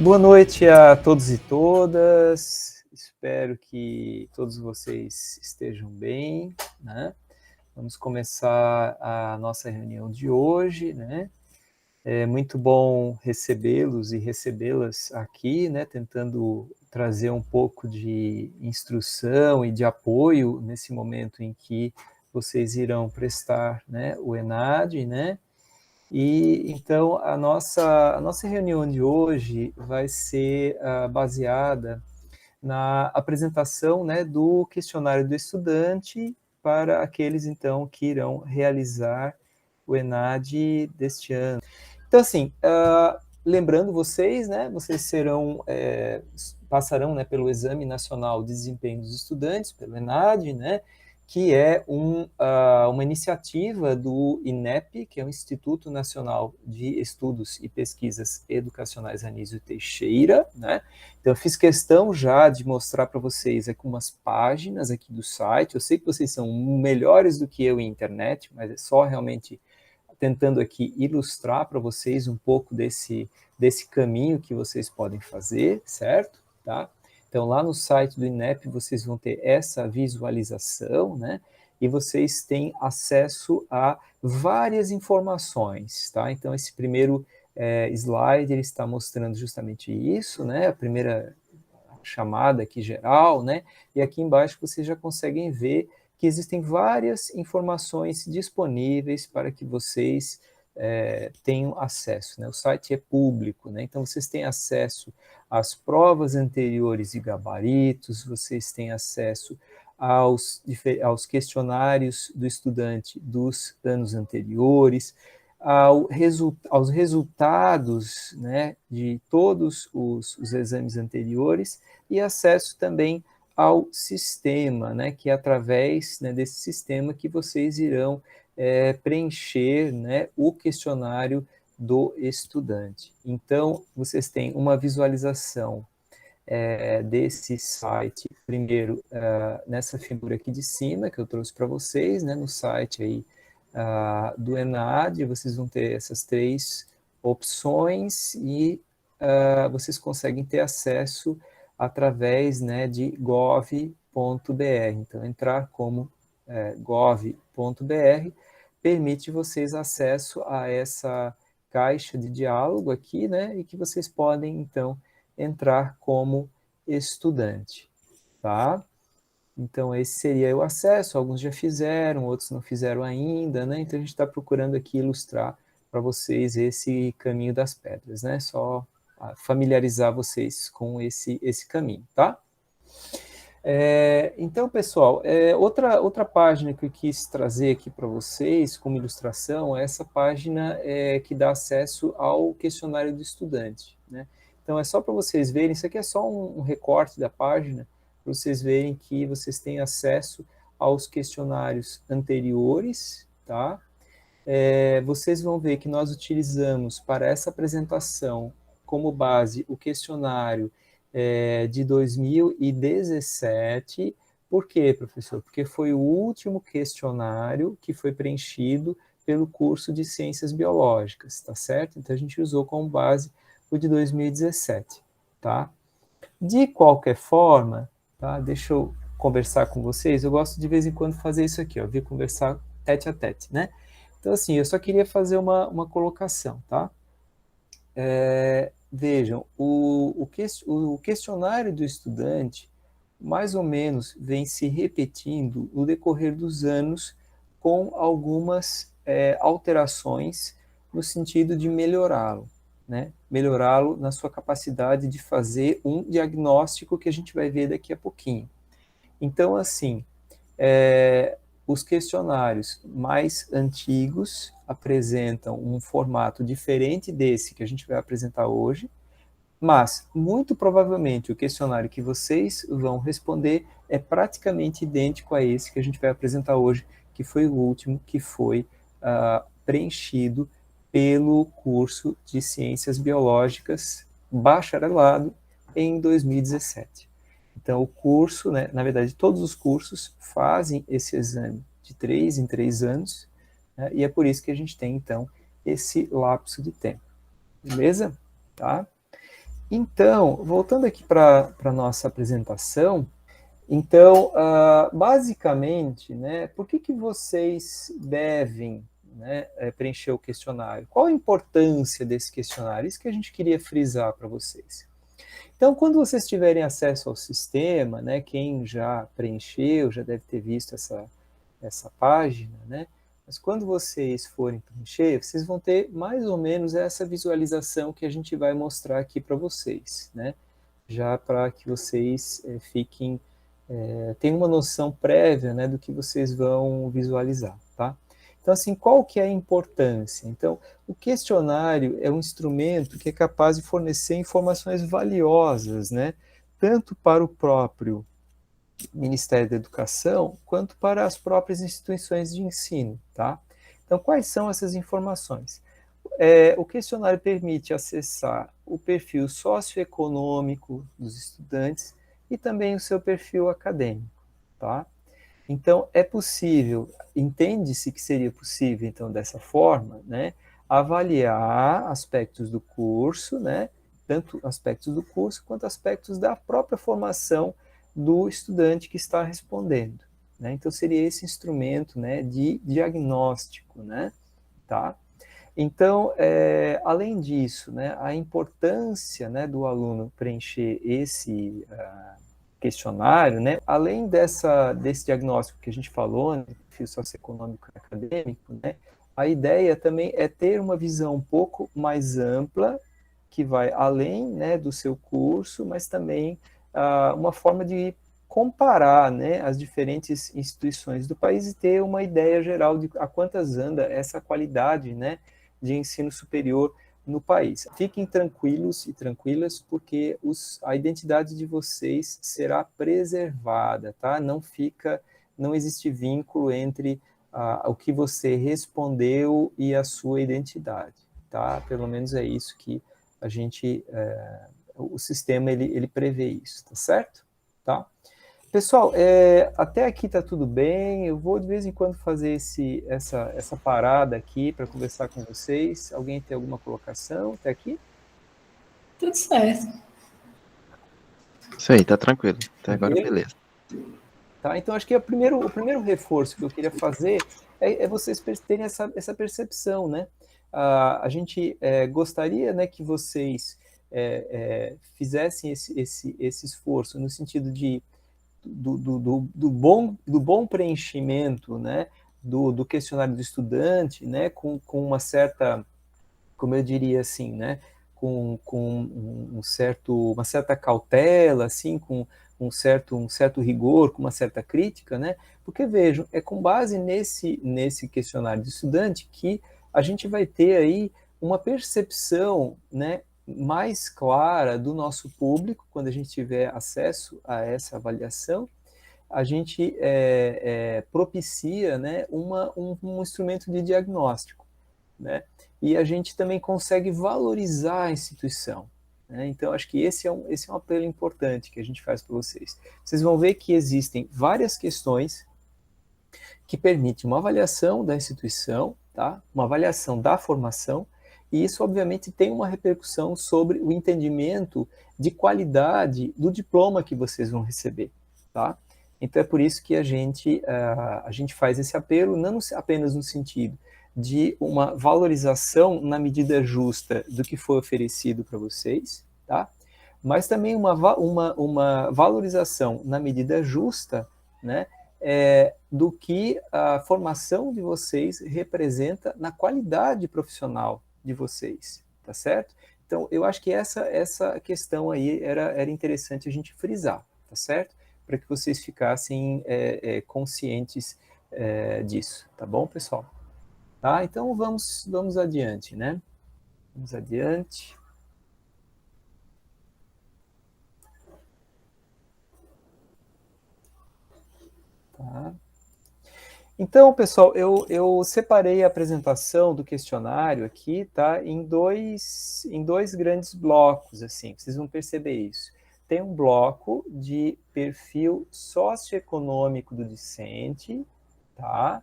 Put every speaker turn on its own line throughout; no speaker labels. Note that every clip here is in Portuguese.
Boa noite a todos e todas, espero que todos vocês estejam bem, né? Vamos começar a nossa reunião de hoje, né? É muito bom recebê-los e recebê-las aqui, né? Tentando trazer um pouco de instrução e de apoio nesse momento em que vocês irão prestar, né, o ENAD, né? E então a nossa reunião de hoje vai ser baseada na apresentação, né, do questionário do estudante para aqueles então que irão realizar o ENAD deste ano. Então assim, lembrando vocês, né, vocês passarão, né, pelo Exame Nacional de Desempenho dos Estudantes, pelo ENAD, né, que é uma iniciativa do INEP, que é o Instituto Nacional de Estudos e Pesquisas Educacionais Anísio Teixeira, né? Então, eu fiz questão já de mostrar para vocês aqui umas páginas aqui do site. Eu sei que vocês são melhores do que eu em internet, mas é só realmente tentando aqui ilustrar para vocês um pouco desse caminho que vocês podem fazer, certo? Tá? Então, lá no site do INEP, vocês vão ter essa visualização, né? E vocês têm acesso a várias informações, tá? Então, esse primeiro slide, ele está mostrando justamente isso, né? A primeira chamada aqui geral, né? E aqui embaixo vocês já conseguem ver que existem várias informações disponíveis para que vocês tenham acesso, né? O site é público, né? Então vocês têm acesso às provas anteriores e gabaritos, vocês têm acesso aos questionários do estudante dos anos anteriores, aos resultados, né, de todos os exames anteriores e acesso também ao sistema, né, que é através, né, desse sistema que vocês irão preencher, né, o questionário do estudante. Então, vocês têm uma visualização desse site, primeiro, nessa figura aqui de cima, que eu trouxe para vocês, né, no site aí do ENAD, vocês vão ter essas três opções e vocês conseguem ter acesso através, né, de gov.br. Então, entrar como gov.br permite vocês acesso a essa caixa de diálogo aqui, né, e que vocês podem, então, entrar como estudante, tá? Então, esse seria o acesso, alguns já fizeram, outros não fizeram ainda, né? Então, a gente está procurando aqui ilustrar para vocês esse caminho das pedras, né? Só familiarizar vocês com esse caminho, tá? Então, pessoal, outra página que eu quis trazer aqui para vocês como ilustração é essa página que dá acesso ao questionário do estudante, né? Então, é só para vocês verem, isso aqui é só um recorte da página, para vocês verem que vocês têm acesso aos questionários anteriores, tá? Vocês vão ver que nós utilizamos para essa apresentação como base o questionário de 2017. Por quê, professor? Porque foi o último questionário que foi preenchido pelo curso de Ciências Biológicas, tá certo? Então, a gente usou como base o de 2017, tá? De qualquer forma, tá? Deixa eu conversar com vocês, eu gosto de vez em quando fazer isso aqui, ó, vir conversar tete a tete, né? Então, assim, eu só queria fazer uma colocação, tá? Vejam, o questionário do estudante, mais ou menos, vem se repetindo no decorrer dos anos com algumas alterações no sentido de melhorá-lo, né? Melhorá-lo na sua capacidade de fazer um diagnóstico que a gente vai ver daqui a pouquinho. Então, assim, os questionários mais antigos apresentam um formato diferente desse que a gente vai apresentar hoje, mas, muito provavelmente, o questionário que vocês vão responder é praticamente idêntico a esse que a gente vai apresentar hoje, que foi o último que foi preenchido pelo curso de Ciências Biológicas bacharelado em 2017. Então, o curso, né, na verdade, todos os cursos fazem esse exame de 3 em 3 anos, né, e é por isso que a gente tem, então, esse lapso de tempo. Beleza? Tá? Então, voltando aqui para a nossa apresentação, então, basicamente, né, por que vocês devem, né, preencher o questionário? Qual a importância desse questionário? Isso que a gente queria frisar para vocês. Então, quando vocês tiverem acesso ao sistema, né, quem já preencheu, já deve ter visto essa página, né? Mas quando vocês forem preencher, vocês vão ter mais ou menos essa visualização que a gente vai mostrar aqui para vocês, né? Já para que vocês fiquem, tenham uma noção prévia, né, do que vocês vão visualizar, tá? Então, assim, qual que é a importância? Então, o questionário é um instrumento que é capaz de fornecer informações valiosas, né? Tanto para o próprio Ministério da Educação, quanto para as próprias instituições de ensino, tá? Então, quais são essas informações? O questionário permite acessar o perfil socioeconômico dos estudantes e também o seu perfil acadêmico, tá? Então, é possível, entende-se que seria possível, então, dessa forma, né, avaliar aspectos do curso, né, tanto aspectos do curso quanto aspectos da própria formação do estudante que está respondendo, né? Então, seria esse instrumento, né, de diagnóstico, né, tá? Então, além disso, né, a importância, né, do aluno preencher esse questionário, né, além desse diagnóstico que a gente falou, né, perfil socioeconômico e acadêmico, né, a ideia também é ter uma visão um pouco mais ampla, que vai além, né, do seu curso, mas também uma forma de comparar, né, as diferentes instituições do país e ter uma ideia geral de a quantas anda essa qualidade, né, de ensino superior no país. Fiquem tranquilos e tranquilas, porque a identidade de vocês será preservada, tá? Não existe vínculo entre o que você respondeu e a sua identidade, tá? Pelo menos é isso que a gente, o sistema ele prevê isso, tá certo? Tá? Pessoal, até aqui está tudo bem. Eu vou de vez em quando fazer essa parada aqui para conversar com vocês. Alguém tem alguma colocação até aqui?
Tudo certo.
Isso aí, tá tranquilo. Até agora,
Beleza.
beleza.
Tá? Então, acho que o primeiro reforço que eu queria fazer é vocês terem essa percepção, né? A gente gostaria, né, que vocês fizessem esse esforço no sentido do bom preenchimento, né, do questionário do estudante, né, com uma certa, como eu diria assim, né, com uma certa cautela, assim, com um certo rigor, com uma certa crítica, né, porque vejam, é com base nesse questionário do estudante que a gente vai ter aí uma percepção, né, mais clara do nosso público, quando a gente tiver acesso a essa avaliação, a gente propicia, né, um instrumento de diagnóstico, né? E a gente também consegue valorizar a instituição, né? Então, acho que esse é um apelo importante que a gente faz para vocês. Vocês vão ver que existem várias questões que permitem uma avaliação da instituição, tá? Uma avaliação da formação, e isso, obviamente, tem uma repercussão sobre o entendimento de qualidade do diploma que vocês vão receber, tá? Então, é por isso que a gente faz esse apelo, não apenas no sentido de uma valorização na medida justa do que foi oferecido para vocês, tá? Mas também uma valorização na medida justa, né, do que a formação de vocês representa na qualidade profissional de vocês, tá certo? Então, eu acho que essa questão aí era interessante a gente frisar, tá certo? Para que vocês ficassem conscientes disso, tá bom, pessoal? Tá? Então, vamos adiante, né? Vamos adiante. Tá? Então, pessoal, eu separei a apresentação do questionário aqui, tá, em dois grandes blocos, assim, vocês vão perceber isso. Tem um bloco de perfil socioeconômico do discente, tá?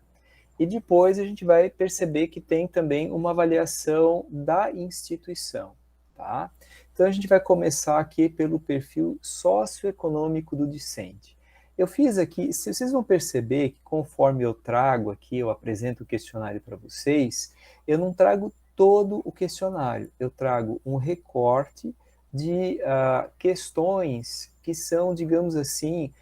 E depois a gente vai perceber que tem também uma avaliação da instituição, tá? Então, a gente vai começar aqui pelo perfil socioeconômico do discente. Eu fiz aqui, vocês vão perceber que conforme eu trago aqui, eu apresento o questionário para vocês, eu não trago todo o questionário, eu trago um recorte de questões que são, digamos assim,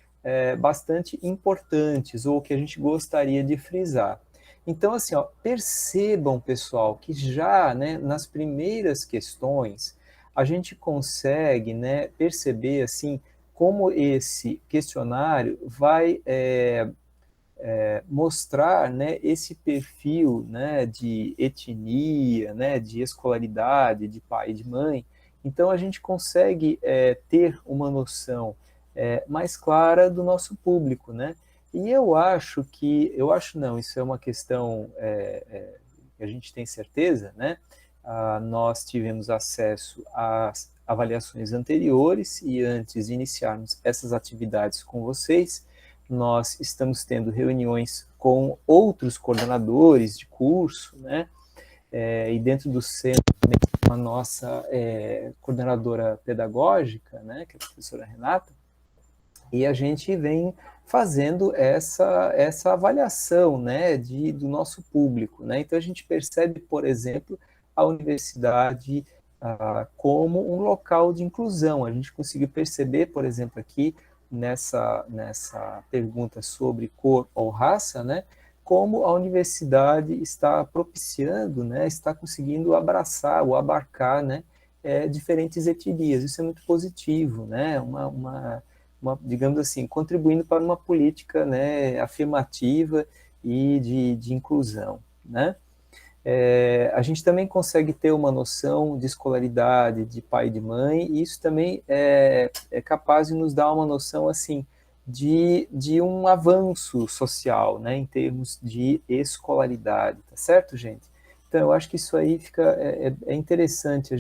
bastante importantes, ou que a gente gostaria de frisar. Então, assim, ó, percebam, pessoal, que já, né, nas primeiras questões, a gente consegue, né, perceber, assim, como esse questionário vai mostrar, né, esse perfil, né, de etnia, né, de escolaridade, de pai e de mãe. Então, a gente consegue ter uma noção mais clara do nosso público, né? E eu acho não, isso é uma questão que a gente tem certeza, né? Nós tivemos acesso às avaliações anteriores e antes de iniciarmos essas atividades com vocês, nós estamos tendo reuniões com outros coordenadores de curso, né? E dentro do centro também a nossa coordenadora pedagógica, né? Que é a professora Renata, e a gente vem fazendo essa avaliação, né, do nosso público, né? Então a gente percebe, por exemplo, a universidade como um local de inclusão. A gente conseguiu perceber, por exemplo, aqui nessa pergunta sobre cor ou raça, né, como a universidade está propiciando, né, está conseguindo abraçar ou abarcar, né, diferentes etnias. Isso é muito positivo, né? Digamos assim, contribuindo para uma política, né, afirmativa e de inclusão, né? A gente também consegue ter uma noção de escolaridade, de pai e de mãe, e isso também é capaz de nos dar uma noção, assim, de um avanço social, né, em termos de escolaridade, tá certo, gente? Então, eu acho que isso aí é interessante a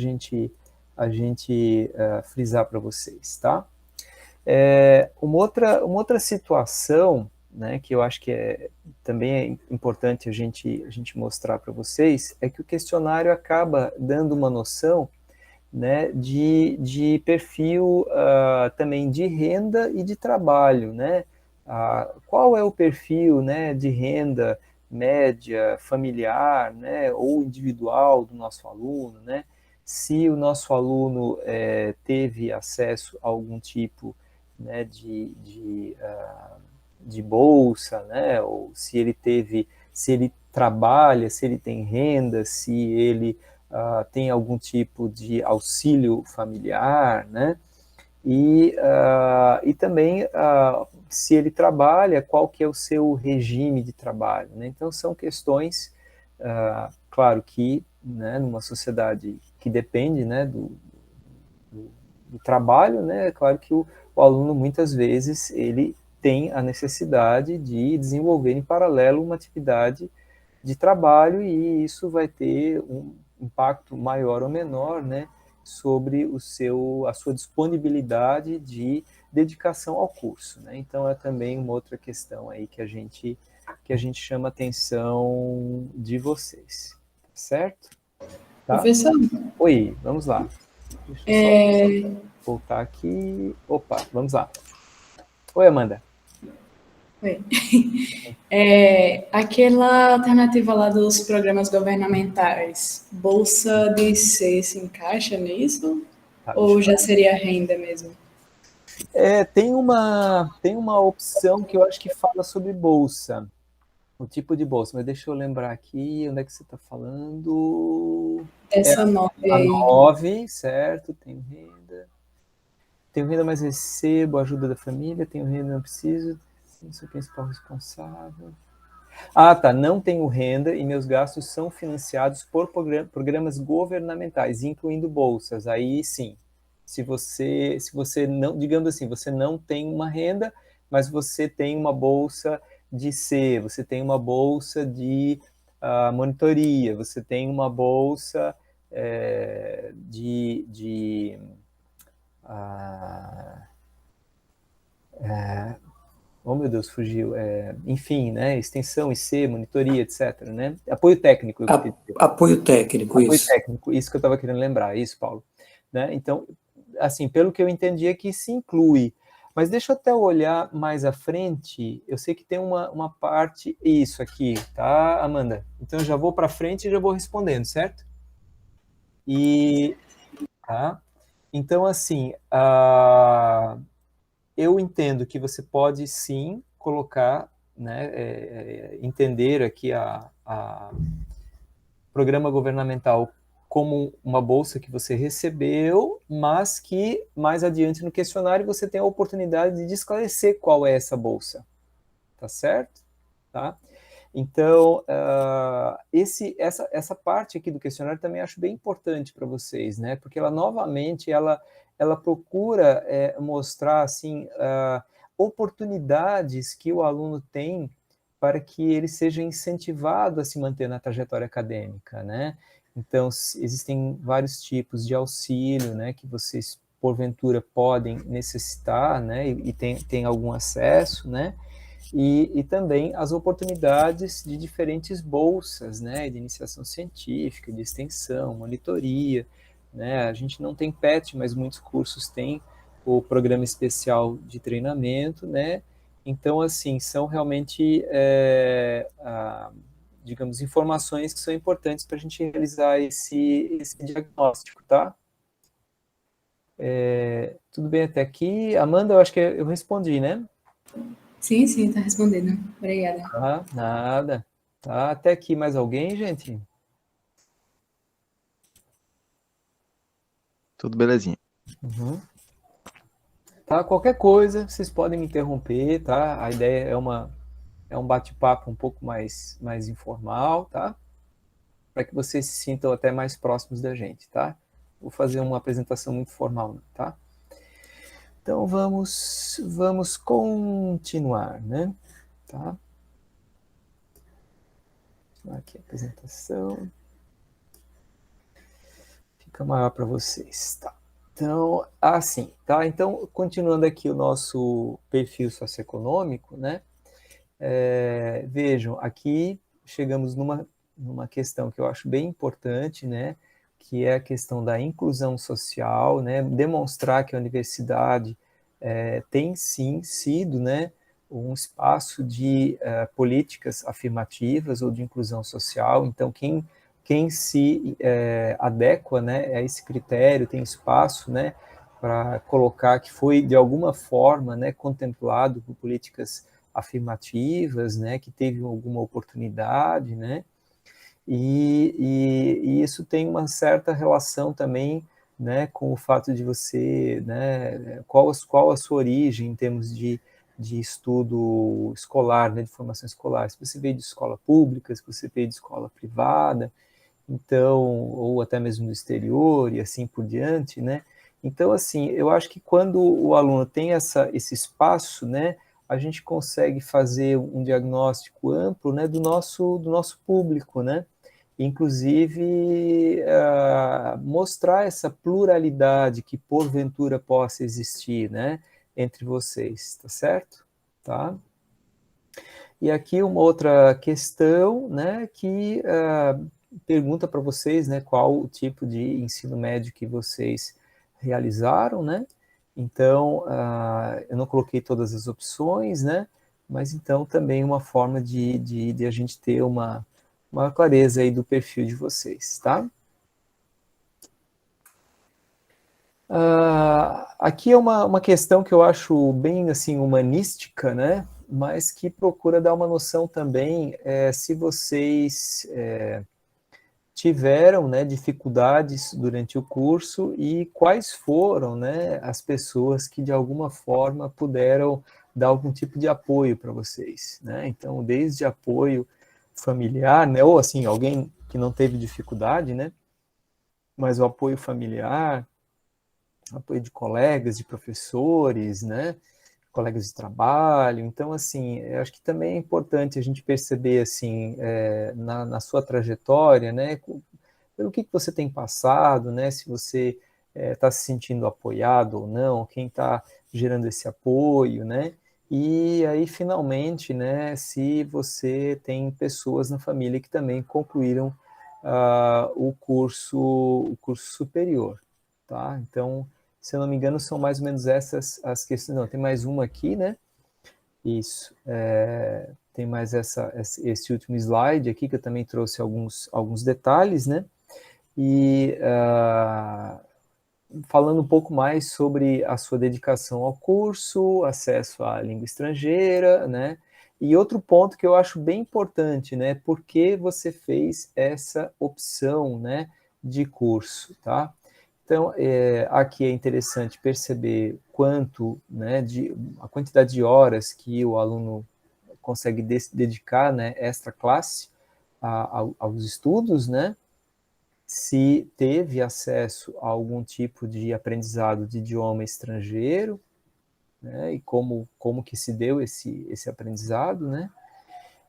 gente frisar para vocês, tá? Uma outra situação, né, que eu acho que também é importante a gente mostrar para vocês, é que o questionário acaba dando uma noção, né, de perfil também de renda e de trabalho, né? Qual é o perfil, né, de renda média, familiar, né, ou individual do nosso aluno, né? Se o nosso aluno teve acesso a algum tipo, né, de bolsa, né, ou se ele trabalha, se ele tem renda, se ele tem algum tipo de auxílio familiar, né, e também se ele trabalha, qual que é o seu regime de trabalho, né? Então são questões, claro que, né, numa sociedade que depende, né, do trabalho, né, é claro que o aluno, muitas vezes, ele tem a necessidade de desenvolver em paralelo uma atividade de trabalho e isso vai ter um impacto maior ou menor, né, sobre a sua disponibilidade de dedicação ao curso, né? Então é também uma outra questão aí que a gente chama a atenção de vocês, certo? Tá?
Professor,
Oi, vamos lá. Deixa eu só voltar aqui. Opa, vamos lá. Oi, Amanda.
aquela alternativa lá dos programas governamentais, Bolsa de C, se encaixa nisso?
Tá,
Ou já seria renda mesmo?
tem uma opção que eu acho que fala sobre bolsa, o tipo de bolsa, mas deixa eu lembrar aqui, onde é que você está falando?
Essa nova
A
aí.
9, certo? Tenho renda, mas recebo ajuda da família, tenho renda, não preciso, sou o principal responsável. Tá, não tenho renda e meus gastos são financiados por programas governamentais, incluindo bolsas. Aí sim, se você não, digamos assim, você não tem uma renda, mas você tem uma bolsa de C, você tem uma bolsa de monitoria, você tem uma bolsa oh meu Deus, fugiu. Enfim, né? Extensão, IC, monitoria, etc. Né? Apoio técnico, eu queria dizer.
Apoio técnico,
Apoio
isso.
técnico, isso que eu estava querendo lembrar, isso, Paulo. né? Então, assim, pelo que eu entendi é que se inclui. Mas deixa eu até olhar mais à frente, eu sei que tem uma parte, isso aqui, tá, Amanda? Então, eu já vou para frente e já vou respondendo, certo? E, tá? Então, assim, eu entendo que você pode, sim, colocar, né, entender aqui a programa governamental como uma bolsa que você recebeu, mas que mais adiante no questionário você tem a oportunidade de esclarecer qual é essa bolsa, tá certo? Tá? Então, essa parte aqui do questionário também acho bem importante para vocês, né? Porque ela, novamente, ela procura mostrar, assim, oportunidades que o aluno tem para que ele seja incentivado a se manter na trajetória acadêmica, né? Então, existem vários tipos de auxílio, né, que vocês, porventura, podem necessitar, né, e tem algum acesso, né? E também as oportunidades de diferentes bolsas, né, de iniciação científica, de extensão, monitoria, né, a gente não tem PET, mas muitos cursos têm o programa especial de treinamento, né, então, assim, são realmente, digamos, informações que são importantes para a gente realizar esse diagnóstico, tá? Tudo bem até aqui? Amanda, eu acho que eu respondi, né?
Sim, sim, tá respondendo. Obrigada.
Tá, nada. Tá, até aqui mais alguém, gente?
Tudo belezinha.
Uhum. Tá, qualquer coisa, vocês podem me interromper, tá? A ideia é um bate-papo um pouco mais informal, tá? Para que vocês se sintam até mais próximos da gente, tá? Vou fazer uma apresentação muito formal, tá? Então vamos continuar, né? Tá? Aqui a apresentação fica maior para vocês, tá? Então, assim, tá? Então, continuando aqui o nosso perfil socioeconômico, né? Vejam, aqui chegamos numa questão que eu acho bem importante, né? Que é a questão da inclusão social, né? Demonstrar que a universidade tem sim sido, né? Um espaço de políticas afirmativas ou de inclusão social. Então, quem se adequa, né, a esse critério tem espaço, né, para colocar que foi de alguma forma, né, contemplado por políticas afirmativas, né, que teve alguma oportunidade, né, e isso tem uma certa relação também, né, com o fato de você, né, qual a sua origem em termos de estudo escolar, né, de formação escolar, se você veio de escola pública, se você veio de escola privada, então, ou até mesmo do exterior e assim por diante, né? Então, assim, eu acho que quando o aluno tem esse espaço, né, a gente consegue fazer um diagnóstico amplo, né, do nosso público, né? Inclusive, mostrar essa pluralidade que porventura possa existir, né, entre vocês, tá certo? Tá? E aqui uma outra questão, né, que pergunta para vocês, né, qual o tipo de ensino médio que vocês realizaram, né? Então, eu não coloquei todas as opções, né? Mas então também uma forma de a gente ter uma clareza aí do perfil de vocês, tá? Aqui é uma questão que eu acho bem assim humanística, né? Mas que procura dar uma noção também se vocês tiveram, né, dificuldades durante o curso e quais foram, né, as pessoas que de alguma forma puderam dar algum tipo de apoio para vocês, né? Então, desde apoio familiar, né, ou assim, alguém que não teve dificuldade, né? Mas o apoio familiar, apoio de colegas, de professores, né? Colegas de trabalho. Então, assim, eu acho que também é importante a gente perceber, assim, na sua trajetória, né? Pelo que você tem passado, né? Se você está se sentindo apoiado ou não, quem está gerando esse apoio, né? E aí, finalmente, né? Se você tem pessoas na família que também concluíram o curso superior, tá? Então, se eu não me engano, são mais ou menos essas as questões. Não, tem mais uma aqui, né? Isso. Tem mais esse último slide aqui, que eu também trouxe alguns detalhes, né? E falando um pouco mais sobre a sua dedicação ao curso, acesso à língua estrangeira, né? E outro ponto que eu acho bem importante, né? Por que você fez essa opção, né, de curso, tá? Então, aqui é interessante perceber quanto, né, a quantidade de horas que o aluno consegue dedicar, né, extra classe aos estudos, né? Se teve acesso a algum tipo de aprendizado de idioma estrangeiro, né, e como que se deu esse aprendizado, né?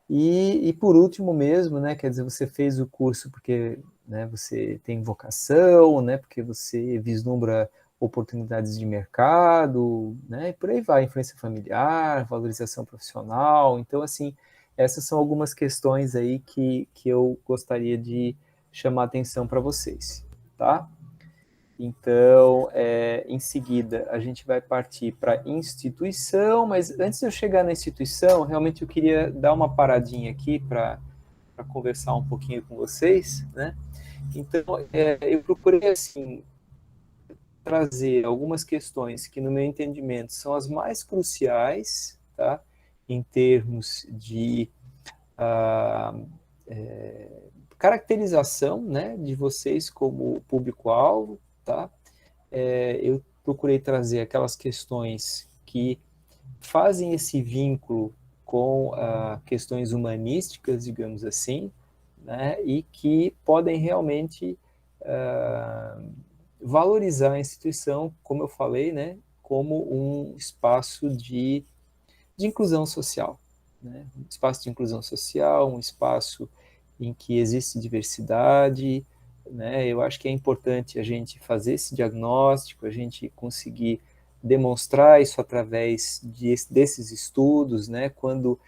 E por último mesmo, né, quer dizer, você fez o curso porque, né, você tem vocação, né, porque você vislumbra oportunidades de mercado, né, e por aí vai, influência familiar, valorização profissional. Então, assim, essas são algumas questões aí que eu gostaria de chamar a atenção para vocês, tá? Então, em seguida, a gente vai partir para instituição, mas antes de eu chegar na instituição, realmente eu queria dar uma paradinha aqui para conversar um pouquinho com vocês, né? Então, eu procurei, assim, trazer algumas questões que, no meu entendimento, são as mais cruciais, tá? Em termos de ah, caracterização, né, de vocês como público-alvo, tá? Eu procurei trazer aquelas questões que fazem esse vínculo com questões humanísticas, digamos assim, né, e que podem realmente valorizar a instituição, como eu falei, né, como um espaço de inclusão social, né, um espaço de inclusão social, um espaço em que existe diversidade, né? Eu acho que é importante a gente fazer esse diagnóstico, a gente conseguir demonstrar isso através desses estudos, né? Quando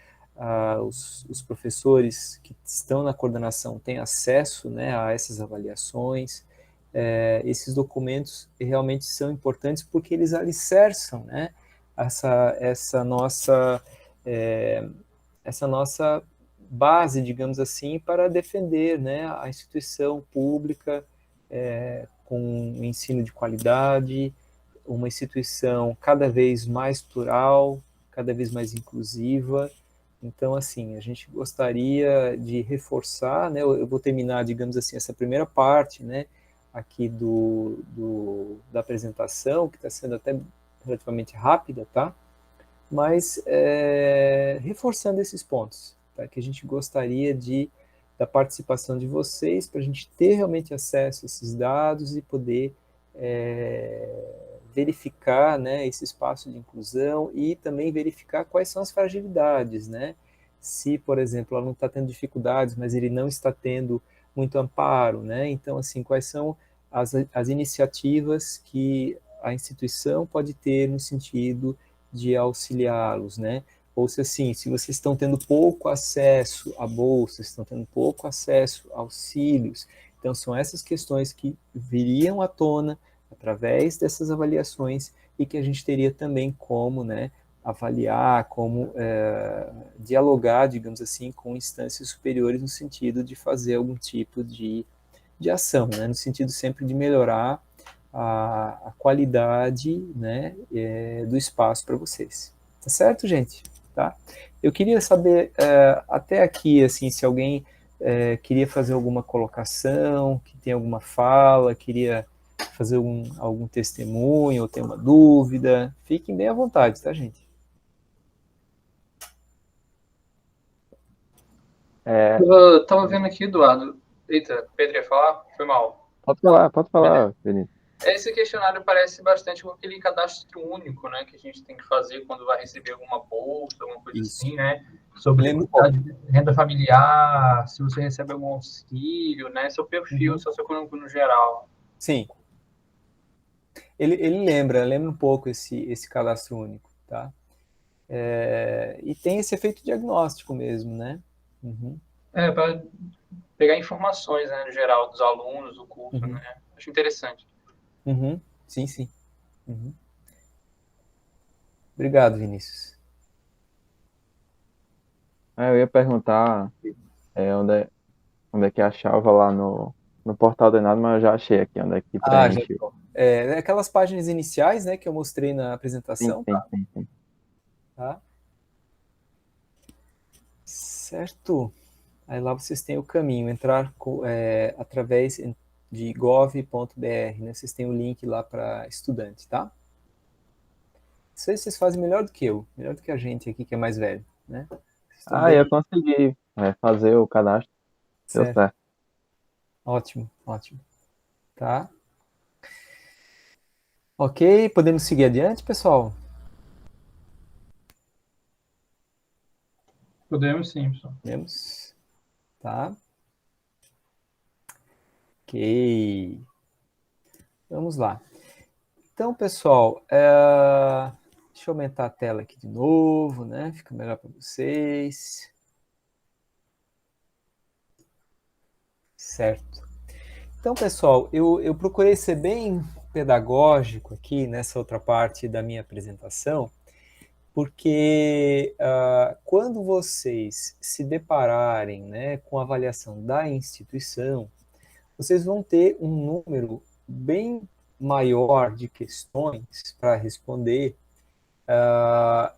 os professores que estão na coordenação têm acesso, né, a essas avaliações, esses documentos realmente são importantes porque eles alicerçam, né, essa nossa essa nossa base, digamos assim, para defender, né, a instituição pública com um ensino de qualidade, uma instituição cada vez mais plural, cada vez mais inclusiva. Então, assim, a gente gostaria de reforçar, né, eu vou terminar, digamos assim, essa primeira parte, né, aqui da apresentação, que está sendo até relativamente rápida, tá? Mas reforçando esses pontos, tá? Que a gente gostaria da participação de vocês para a gente ter realmente acesso a esses dados e poder verificar, né, esse espaço de inclusão e também verificar quais são as fragilidades, né? Se, por exemplo, ela não está tendo dificuldades, mas ele não está tendo muito amparo, né? Então, assim, quais são as iniciativas que a instituição pode ter no sentido de auxiliá-los, né? Ou se assim, se vocês estão tendo pouco acesso a bolsas, estão tendo pouco acesso a auxílios, então são essas questões que viriam à tona através dessas avaliações e que a gente teria também como, né, avaliar, como dialogar, digamos assim, com instâncias superiores no sentido de fazer algum tipo de ação, né, no sentido sempre de melhorar a qualidade, né, do espaço para vocês. Tá certo, gente? Tá? Eu queria saber, até aqui, assim, se alguém queria fazer alguma colocação, que tem alguma fala, queria fazer algum testemunho, ou tem uma dúvida, fiquem bem à vontade, tá, gente?
Eu tava vendo aqui, Eduardo. Eita, Pedro ia falar? Foi mal.
Pode
Beleza.
falar, Benito.
Esse questionário parece bastante com aquele cadastro único, né, que a gente tem que fazer quando vai receber alguma bolsa, alguma coisa
Isso.
assim, né? Sobre
Lembra um
quantidade de renda familiar, se você recebe algum auxílio, né? Seu perfil socioeconômico no geral.
Sim. Ele lembra um pouco esse cadastro único, tá? E tem esse efeito diagnóstico mesmo, né? Uhum.
Para pegar informações, né, no geral, dos alunos do curso, né? Acho interessante.
Uhum. Sim, sim. Uhum. Obrigado, Vinícius.
Eu ia perguntar onde é que achava lá no portal do Enaado, mas eu já achei aqui onde é que
Ah, já
preenche.
tô. Aquelas páginas iniciais, né, que eu mostrei na
Sim,
apresentação,
sim, sim, sim.
tá? Certo. Aí lá vocês têm o caminho, entrar através de gov.br, né? Vocês têm o link lá para estudante, tá? Isso aí vocês fazem melhor do que eu, melhor do que a gente aqui que é mais velho, né? Vocês estão
Eu
bem,
consegui fazer o cadastro, deu
certo.
certo.
Ótimo, ótimo. Tá? Ok, podemos seguir adiante, pessoal?
Podemos sim, pessoal.
Podemos? Tá? Ok. Vamos lá. Então, pessoal, deixa eu aumentar a tela aqui de novo, né? Fica melhor para vocês. Certo. Então, pessoal, eu procurei ser bem pedagógico aqui nessa outra parte da minha apresentação, porque quando vocês se depararem, né, com a avaliação da instituição, vocês vão ter um número bem maior de questões para responder,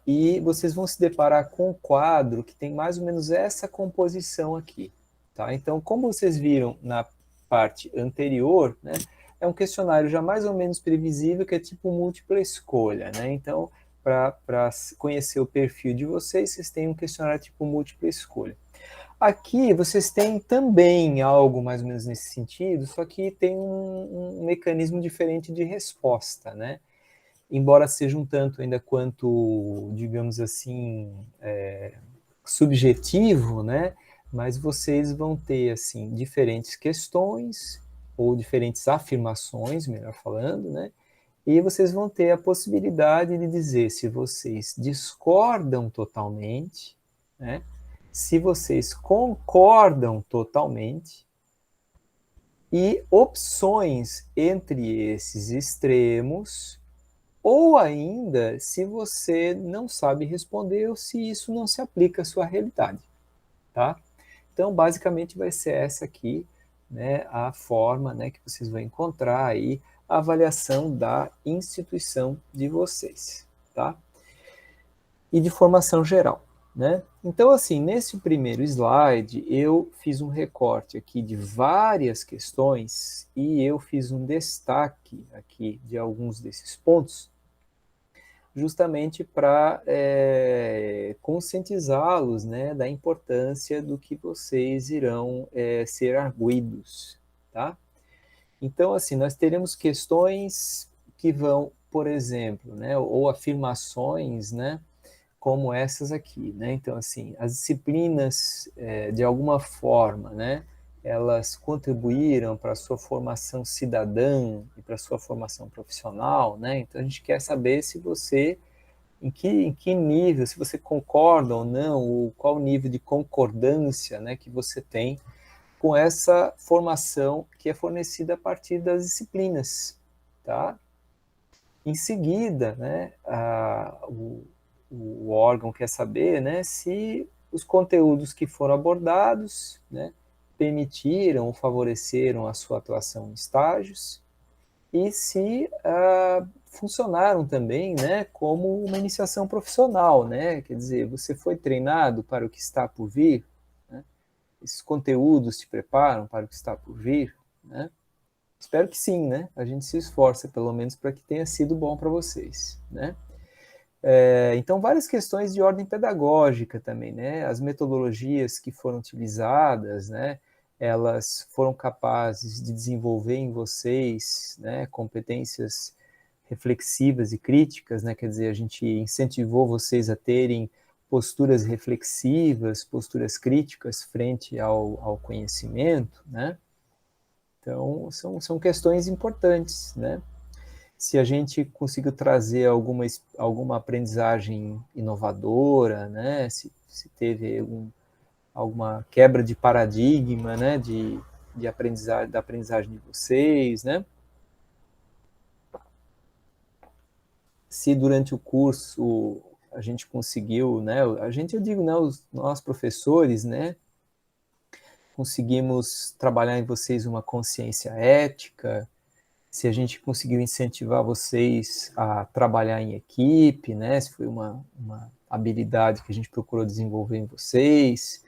e vocês vão se deparar com um quadro que tem mais ou menos essa composição aqui. Tá? Então, como vocês viram na parte anterior, né, é um questionário já mais ou menos previsível, que é tipo múltipla escolha. Né? Então, para conhecer o perfil de vocês, vocês têm um questionário tipo múltipla escolha. Aqui vocês têm também algo mais ou menos nesse sentido, só que tem um mecanismo diferente de resposta, né? Embora seja um tanto ainda quanto, digamos assim, subjetivo, né? Mas vocês vão ter assim diferentes questões ou diferentes afirmações, melhor falando, né? E vocês vão ter a possibilidade de dizer se vocês discordam totalmente, né? Se vocês concordam totalmente, e opções entre esses extremos, ou ainda se você não sabe responder ou se isso não se aplica à sua realidade, tá? Então, basicamente vai ser essa aqui, né, a forma, né, que vocês vão encontrar aí a avaliação da instituição de vocês, tá? E de formação geral, né? Então, assim, nesse primeiro slide, eu fiz um recorte aqui de várias questões e eu fiz um destaque aqui de alguns desses pontos, justamente para conscientizá-los, né, da importância do que vocês irão ser arguidos, tá? Então, assim, nós teremos questões que vão, por exemplo, né, ou afirmações, né, como essas aqui, né? Então, assim, as disciplinas, de alguma forma, né, elas contribuíram para a sua formação cidadã e para a sua formação profissional, né? Então, a gente quer saber se você, em que nível, se você concorda ou não, ou qual o nível de concordância, né, que você tem com essa formação que é fornecida a partir das disciplinas, tá? Em seguida, né, o órgão quer saber, né, se os conteúdos que foram abordados, né, permitiram ou favoreceram a sua atuação em estágios e se funcionaram também, né, como uma iniciação profissional, né, quer dizer, você foi treinado para o que está por vir, né, esses conteúdos te preparam para o que está por vir, né? Espero que sim, né? A gente se esforça, pelo menos, para que tenha sido bom para vocês, né? Então, várias questões de ordem pedagógica também, né? As metodologias que foram utilizadas, né? Elas foram capazes de desenvolver em vocês, né? Competências reflexivas e críticas, né? Quer dizer, a gente incentivou vocês a terem posturas reflexivas, posturas críticas frente ao conhecimento, né? Então, são questões importantes, né? Se a gente conseguiu trazer alguma aprendizagem inovadora, né? Se teve alguma quebra de paradigma, né? De aprendizagem, da aprendizagem de vocês, né? se durante o curso a gente conseguiu, né, eu digo, né, nós professores, né, conseguimos trabalhar em vocês uma consciência ética, se a gente conseguiu incentivar vocês a trabalhar em equipe, né, se foi uma habilidade que a gente procurou desenvolver em vocês,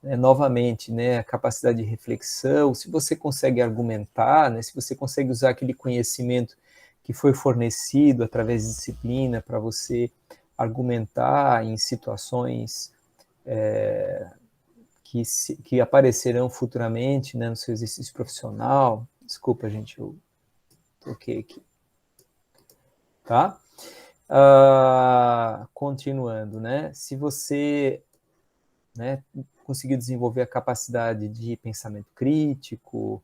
né, novamente, né, a capacidade de reflexão, se você consegue argumentar, né, se você consegue usar aquele conhecimento que foi fornecido através de disciplina para você argumentar em situações que aparecerão futuramente, né, no seu exercício profissional. Desculpa, gente, eu toquei aqui. Tá? Continuando, né? Se você, né, conseguiu desenvolver a capacidade de pensamento crítico,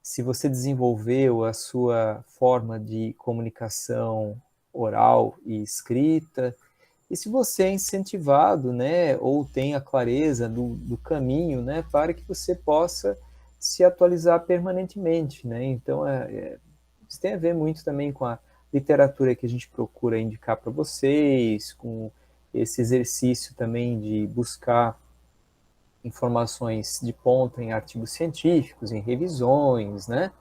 se você desenvolveu a sua forma de comunicação oral e escrita, e se você é incentivado, né, ou tem a clareza do caminho, né, para que você possa se atualizar permanentemente, né? Então, isso tem a ver muito também com a literatura que a gente procura indicar para vocês, com esse exercício também de buscar informações de ponta em artigos científicos, em revisões, né?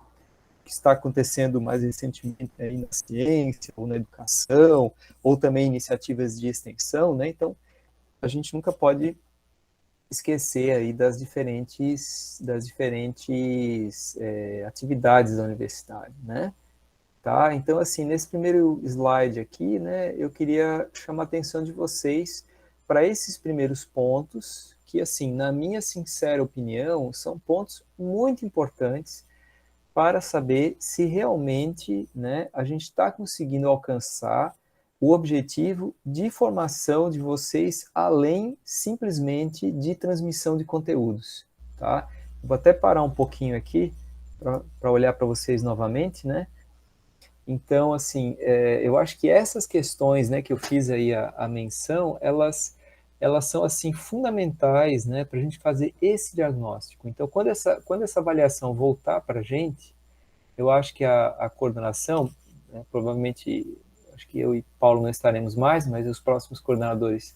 O que está acontecendo mais recentemente aí na ciência, ou na educação, ou também iniciativas de extensão, né? Então, a gente nunca pode esquecer aí das diferentes atividades da universidade, né? Tá? Então, assim, nesse primeiro slide aqui, né, eu queria chamar a atenção de vocês para esses primeiros pontos, que, assim, na minha sincera opinião, são pontos muito importantes para saber se realmente, né, a gente está conseguindo alcançar o objetivo de formação de vocês, além simplesmente de transmissão de conteúdos. Tá? Vou até parar um pouquinho aqui para olhar para vocês novamente, né? Então, assim, eu acho que essas questões, né, que eu fiz aí a menção, elas são, assim, fundamentais, né, para a gente fazer esse diagnóstico. Então, quando essa avaliação voltar para a gente, eu acho que a coordenação, né, provavelmente, acho que eu e Paulo não estaremos mais, mas os próximos coordenadores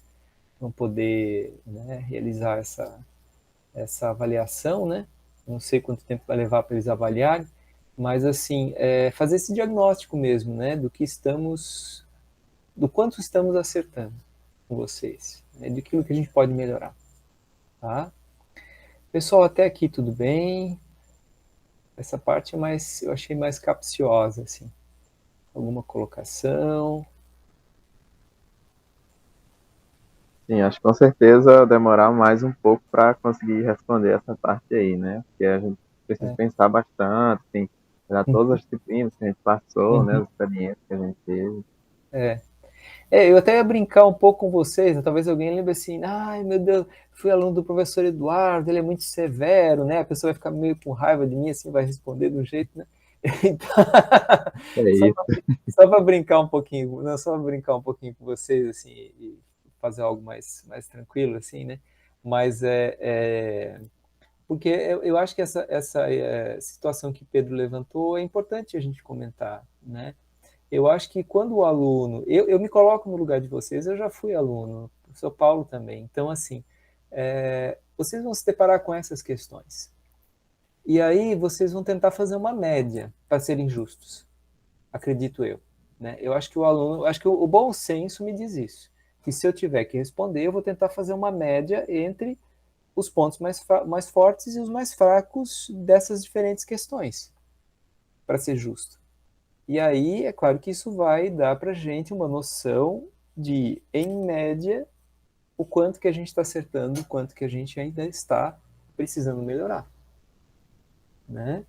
vão poder, né, realizar essa avaliação, né? Não sei quanto tempo vai levar para eles avaliarem, mas assim, fazer esse diagnóstico mesmo, né, do quanto estamos acertando com vocês, né, daquilo que a gente pode melhorar, tá? Pessoal, até aqui tudo bem? Essa parte eu achei mais capciosa, assim. Alguma colocação?
Sim, acho que com certeza demorar mais um pouco para conseguir responder essa parte aí, né? Porque a gente precisa pensar bastante, tem que olhar todas as disciplinas que a gente passou, né? As experiências que a gente teve.
Eu até ia brincar um pouco com vocês, né? Talvez alguém lembre assim, ai meu Deus, fui aluno do professor Eduardo, ele é muito severo, né? A pessoa vai ficar meio com raiva de mim, assim, vai responder de um jeito, né? Então,
É isso.
só para brincar um pouquinho, não, só para brincar um pouquinho com vocês, assim, e fazer algo mais tranquilo, assim, né? Mas porque eu acho que essa situação que Pedro levantou é importante a gente comentar, né? Eu acho que quando o aluno, eu me coloco no lugar de vocês, eu já fui aluno, o professor Paulo também, então assim, vocês vão se deparar com essas questões. E aí vocês vão tentar fazer uma média para serem justos, acredito eu. Né? Eu acho que acho que o bom senso me diz isso, que se eu tiver que responder, eu vou tentar fazer uma média entre os pontos mais fortes e os mais fracos dessas diferentes questões, para ser justo. E aí, é claro que isso vai dar para a gente uma noção de, em média, o quanto que a gente está acertando, o quanto que a gente ainda está precisando melhorar. Né?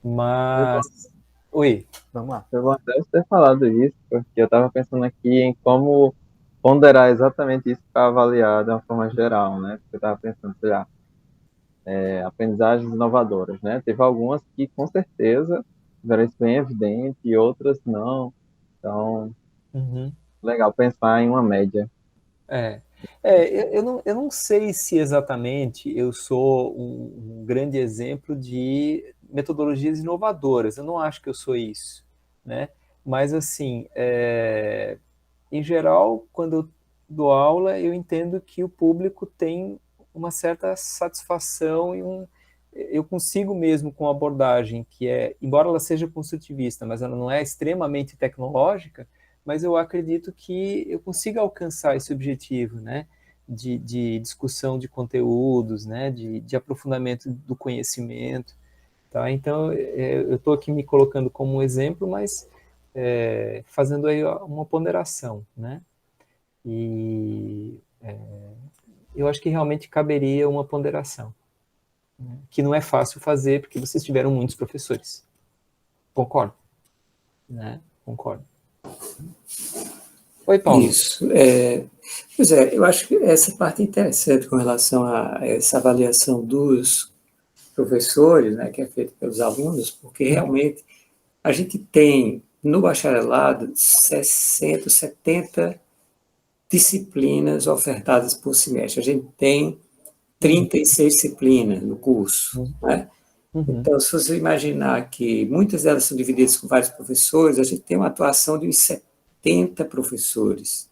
Mas... Oi, vamos lá.
Eu vou até ter falado isso, porque eu estava pensando aqui em como ponderar exatamente isso para avaliar de uma forma geral, né? Porque eu estava pensando, sei lá, aprendizagens inovadoras, né? Teve algumas que com certeza tiveram isso bem evidente e outras não. Então, legal pensar em uma média.
Eu não sei se exatamente eu sou um grande exemplo de metodologias inovadoras. Eu não acho que eu sou isso, né? Mas assim, em geral, quando eu dou aula, eu entendo que o público tem uma certa satisfação eu consigo mesmo com a abordagem que é, embora ela seja construtivista, mas ela não é extremamente tecnológica, mas eu acredito que eu consiga alcançar esse objetivo, né, de discussão de conteúdos, né, de aprofundamento do conhecimento, tá? Então, eu estou aqui me colocando como um exemplo, mas fazendo aí uma ponderação, né? E eu acho que realmente caberia uma ponderação, né? Que não é fácil fazer, porque vocês tiveram muitos professores. Concordo, né? Concordo. Oi, Paulo.
Isso. Pois eu acho que essa parte é interessante com relação a essa avaliação dos professores, né, que é feita pelos alunos, porque realmente a gente tem no bacharelado 60, 70 disciplinas ofertadas por semestre. A gente tem 36 disciplinas no curso, né? Então, se você imaginar que muitas delas são divididas com vários professores, a gente tem uma atuação de uns 70 professores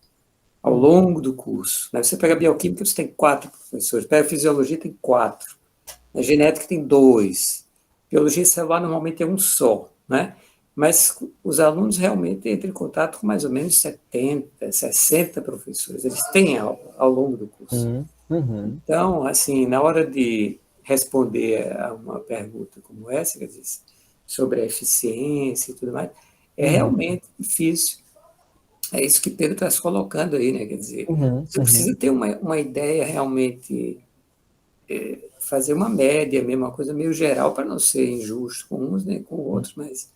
ao longo do curso, né? Você pega a bioquímica, você tem 4 professores, pega a fisiologia, tem 4, a genética tem 2, biologia celular normalmente é um só, né? Mas os alunos realmente entram em contato com mais ou menos 70, 60 professores, eles têm ao longo do curso. Então, assim, na hora de responder a uma pergunta como essa, quer dizer, sobre a eficiência e tudo mais, é realmente difícil. É isso que Pedro está se colocando aí, né? Quer dizer, você precisa ter uma ideia realmente, fazer uma média mesmo, uma coisa meio geral, para não ser injusto com uns nem com outros, mas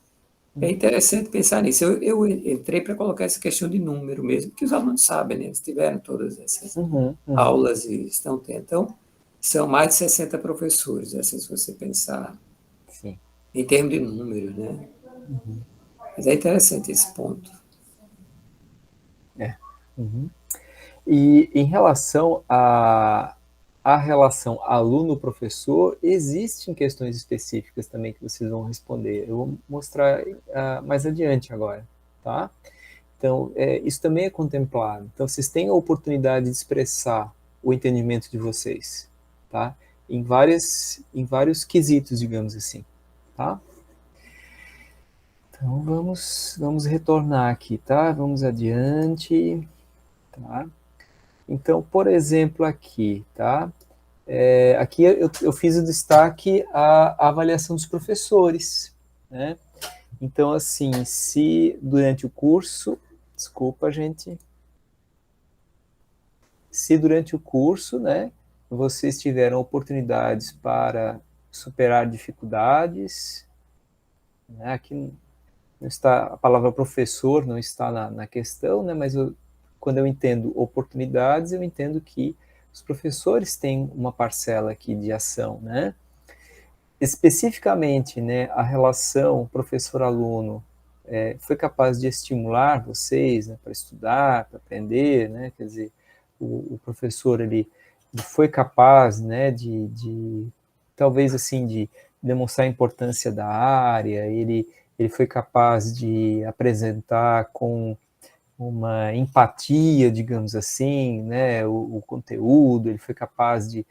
é interessante pensar nisso. Eu entrei para colocar essa questão de número mesmo, que os alunos sabem, né? Eles tiveram todas essas aulas e estão tendo. Então, são mais de 60 professores, assim, se você pensar
Sim.
em termos de número, né? Mas é interessante esse ponto.
E em relação à relação aluno-professor, existem questões específicas também que vocês vão responder. Eu vou mostrar mais adiante agora, tá? Então, isso também é contemplado. Então, vocês têm a oportunidade de expressar o entendimento de vocês, tá? Em vários quesitos, digamos assim, tá? Então, vamos retornar aqui, tá? Vamos adiante, tá? Então, por exemplo, aqui, tá? Aqui eu fiz o destaque à avaliação dos professores, né? Então, assim, se durante o curso, desculpa, gente, se durante o curso, né, vocês tiveram oportunidades para superar dificuldades, né, aqui não está, a palavra professor não está na questão, né, mas quando eu entendo oportunidades, eu entendo que os professores têm uma parcela aqui de ação, né? Especificamente, né, a relação professor-aluno foi capaz de estimular vocês, né, para estudar, para aprender, né? Quer dizer, o professor ele foi capaz, né, de talvez assim de demonstrar a importância da área, ele foi capaz de apresentar com uma empatia, digamos assim, né, o conteúdo, ele foi capaz de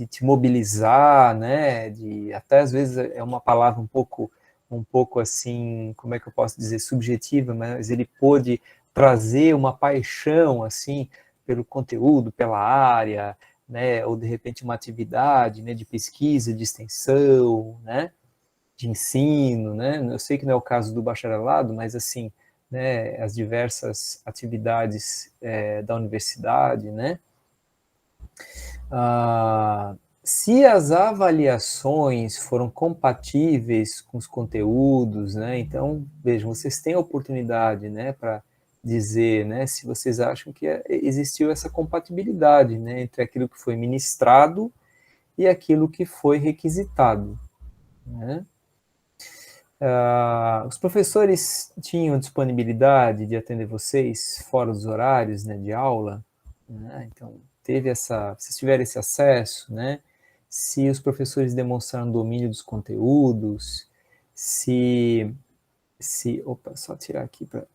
te mobilizar, né, até às vezes é uma palavra um pouco assim, como é que eu posso dizer, subjetiva, mas ele pôde trazer uma paixão, assim, pelo conteúdo, pela área, né, ou de repente uma atividade, né, de pesquisa, de extensão, né, de ensino, né, eu sei que não é o caso do bacharelado, mas assim, né, as diversas atividades da universidade, né, se as avaliações foram compatíveis com os conteúdos, né, então, vejam, vocês têm a oportunidade, né, para dizer, né, se vocês acham que existiu essa compatibilidade, né, entre aquilo que foi ministrado e aquilo que foi requisitado, né. Os professores tinham disponibilidade de atender vocês fora dos horários, né, de aula, né? Então, vocês tiveram esse acesso, né? Se os professores demonstraram domínio dos conteúdos, opa, só tirar aqui para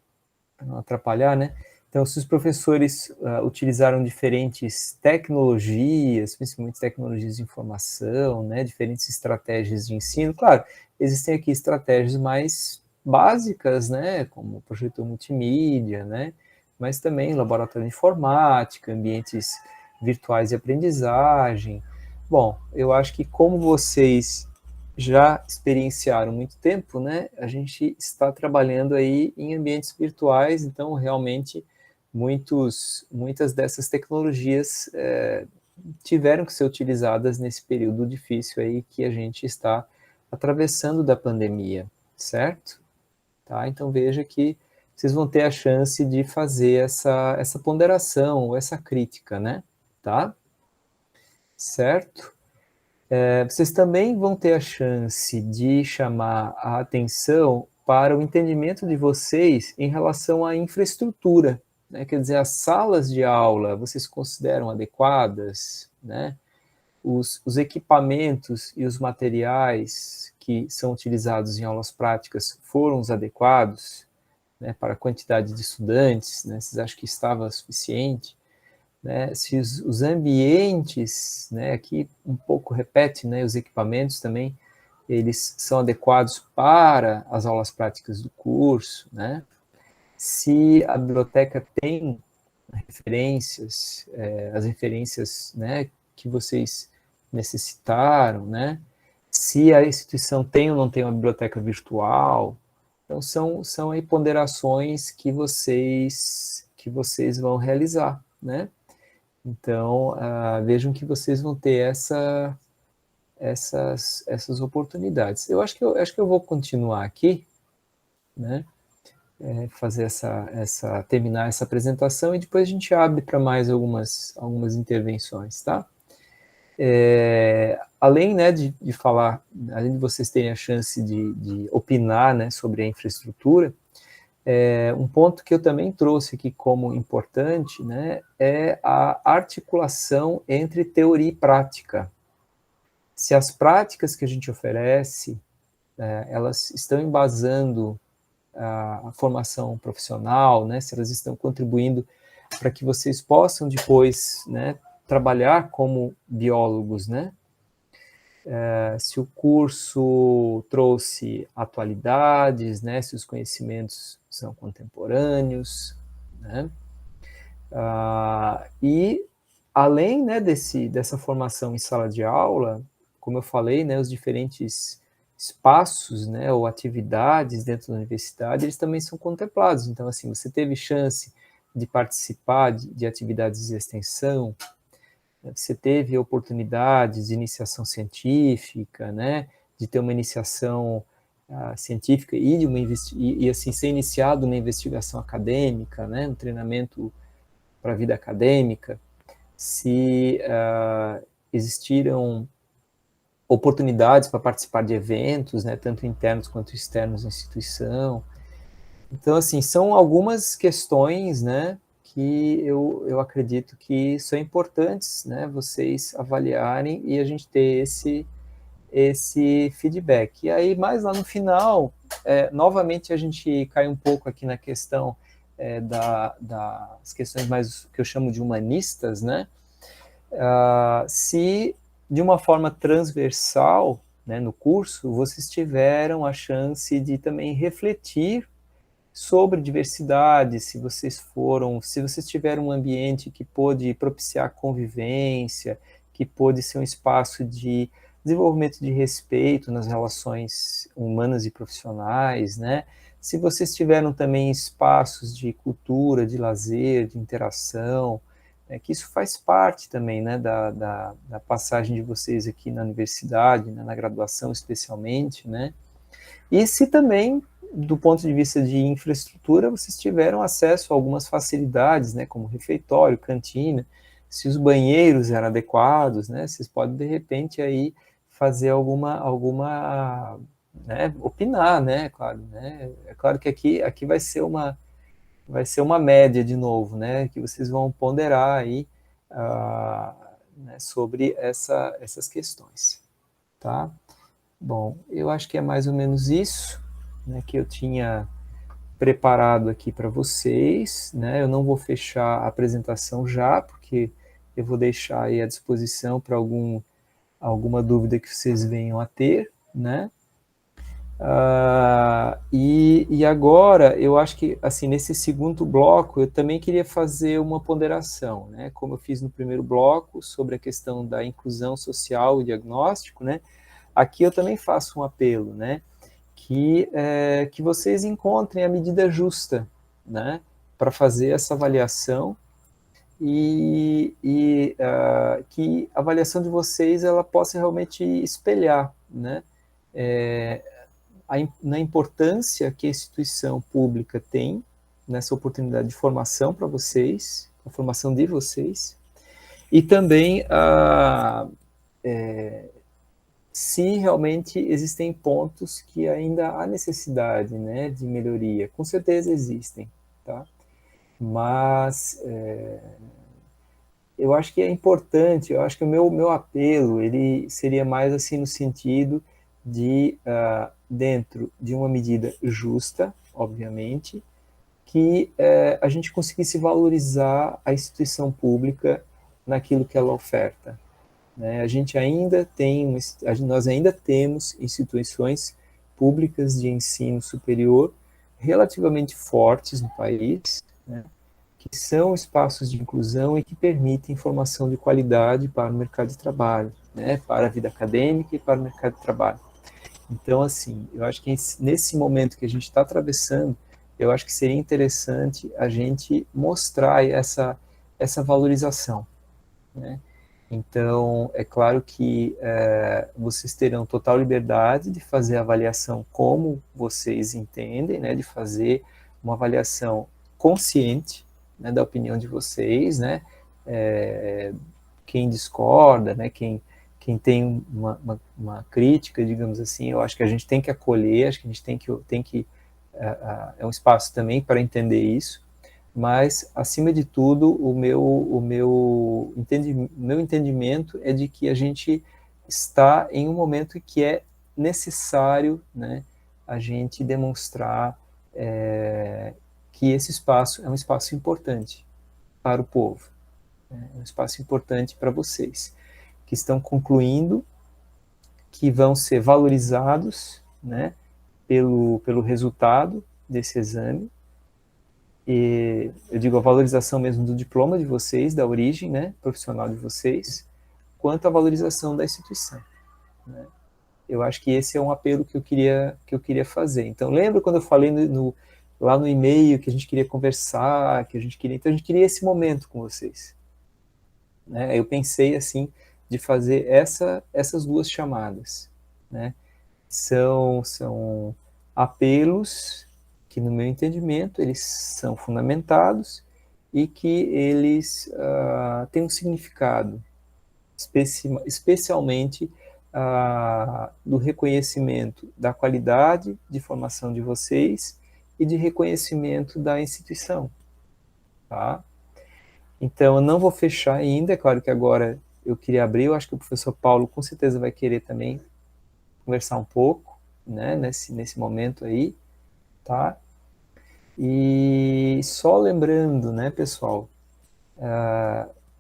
não atrapalhar, né? Então, se os professores utilizaram diferentes tecnologias, principalmente tecnologias de informação, né, diferentes estratégias de ensino, claro, existem aqui estratégias mais básicas, né, como projetor multimídia, né, mas também laboratório de informática, ambientes virtuais de aprendizagem. Bom, eu acho que como vocês já experienciaram muito tempo, né, a gente está trabalhando aí em ambientes virtuais, então realmente muitas dessas tecnologias tiveram que ser utilizadas nesse período difícil aí que a gente está atravessando da pandemia, certo? Tá? Então veja que vocês vão ter a chance de fazer essa ponderação, essa crítica, né? Tá? Certo? Vocês também vão ter a chance de chamar a atenção para o entendimento de vocês em relação à infraestrutura, né? Quer dizer, as salas de aula, vocês consideram adequadas, né? Os equipamentos e os materiais que são utilizados em aulas práticas foram os adequados, né, para a quantidade de estudantes, né? Vocês acham que estava suficiente? Né, se os ambientes, né, aqui um pouco repete, né, os equipamentos também, eles são adequados para as aulas práticas do curso, né, se a biblioteca tem referências, as referências, né, que vocês necessitaram, né, se a instituição tem ou não tem uma biblioteca virtual. Então são aí ponderações que vocês vão realizar, né. Então, vejam que vocês vão ter essas oportunidades. Eu acho que eu vou continuar aqui, né? Fazer terminar essa apresentação e depois a gente abre para mais algumas intervenções, tá? Além, né, de falar, além de vocês terem a chance de opinar, né, sobre a infraestrutura, um ponto que eu também trouxe aqui como importante, né, é a articulação entre teoria e prática. Se as práticas que a gente oferece, elas estão embasando a formação profissional, né, se elas estão contribuindo para que vocês possam depois, né, trabalhar como biólogos, né, se o curso trouxe atualidades, né, se os conhecimentos são contemporâneos, né, e além, né, dessa formação em sala de aula, como eu falei, né, os diferentes espaços, né, ou atividades dentro da universidade, eles também são contemplados. Então, assim, você teve chance de participar de atividades de extensão, você teve oportunidades de iniciação científica, né, de ter uma iniciação científica e assim ser iniciado na investigação acadêmica, né, no treinamento para a vida acadêmica, se existiram oportunidades para participar de eventos, né, tanto internos quanto externos da instituição. Então, assim, são algumas questões, né, que eu acredito que são importantes, né, vocês avaliarem e a gente ter esse feedback. E aí, mais lá no final, novamente a gente cai um pouco aqui na questão das questões mais que eu chamo de humanistas, né, se de uma forma transversal, né, no curso, vocês tiveram a chance de também refletir sobre diversidade, se vocês tiveram um ambiente que pôde propiciar convivência, que pôde ser um espaço de desenvolvimento de respeito nas relações humanas e profissionais, né? Se vocês tiveram também espaços de cultura, de lazer, de interação, que isso faz parte também, né, da passagem de vocês aqui na universidade, né, na graduação especialmente, né? E se também, do ponto de vista de infraestrutura, vocês tiveram acesso a algumas facilidades, né, como refeitório, cantina, se os banheiros eram adequados, né, vocês podem, de repente, aí fazer alguma né, opinar, né, claro, né, é claro que aqui vai ser uma média de novo, né, que vocês vão ponderar aí né, sobre essas questões, tá? Bom, eu acho que é mais ou menos isso, né, que eu tinha preparado aqui para vocês, né? Eu não vou fechar a apresentação já, porque eu vou deixar aí à disposição para alguma dúvida que vocês venham a ter, né? E agora, eu acho que, assim, nesse segundo bloco, eu também queria fazer uma ponderação, né? Como eu fiz no primeiro bloco, sobre a questão da inclusão social e diagnóstico, né? Aqui eu também faço um apelo, né? Que vocês encontrem a medida justa, né? Para fazer essa avaliação que a avaliação de vocês ela possa realmente espelhar, né? Na importância que a instituição pública tem nessa oportunidade de formação para vocês, a formação de vocês, e também se realmente existem pontos que ainda há necessidade, né, de melhoria. Com certeza existem, tá? Mas eu acho que é importante, eu acho que o meu apelo, ele seria mais assim no sentido de, dentro de uma medida justa, obviamente, que a gente conseguisse valorizar a instituição pública naquilo que ela oferta, né? Nós ainda temos instituições públicas de ensino superior relativamente fortes no país, né? Que são espaços de inclusão e que permitem formação de qualidade para o mercado de trabalho, né? Para a vida acadêmica e para o mercado de trabalho. Então, assim, eu acho que nesse momento que a gente está atravessando, eu acho que seria interessante a gente mostrar essa valorização, né? Então, é claro que vocês terão total liberdade de fazer a avaliação como vocês entendem, né? De fazer uma avaliação consciente, né, da opinião de vocês, né? Quem discorda, né? Quem tem uma crítica, digamos assim, eu acho que a gente tem que acolher, acho que a gente tem que é um espaço também para entender isso, mas, acima de tudo, o meu entendimento é de que a gente está em um momento que é necessário, né, a gente demonstrar que esse espaço é um espaço importante para o povo, né, é um espaço importante para vocês, que estão concluindo, que vão ser valorizados, né, pelo resultado desse exame, e eu digo a valorização mesmo do diploma de vocês, da origem, né, profissional de vocês, quanto a valorização da instituição, né? Eu acho que esse é um apelo que eu queria fazer. Então, lembra quando eu falei lá no e-mail que a gente queria conversar, então a gente queria esse momento com vocês, né? Eu pensei assim de fazer essas duas chamadas, né? São apelos que, no meu entendimento, eles são fundamentados e que eles têm um significado, especialmente do reconhecimento da qualidade de formação de vocês e de reconhecimento da instituição, tá? Então, eu não vou fechar ainda, é claro que agora eu queria abrir, eu acho que o professor Paulo com certeza vai querer também conversar um pouco, né, nesse momento aí, tá? E só lembrando, né, pessoal,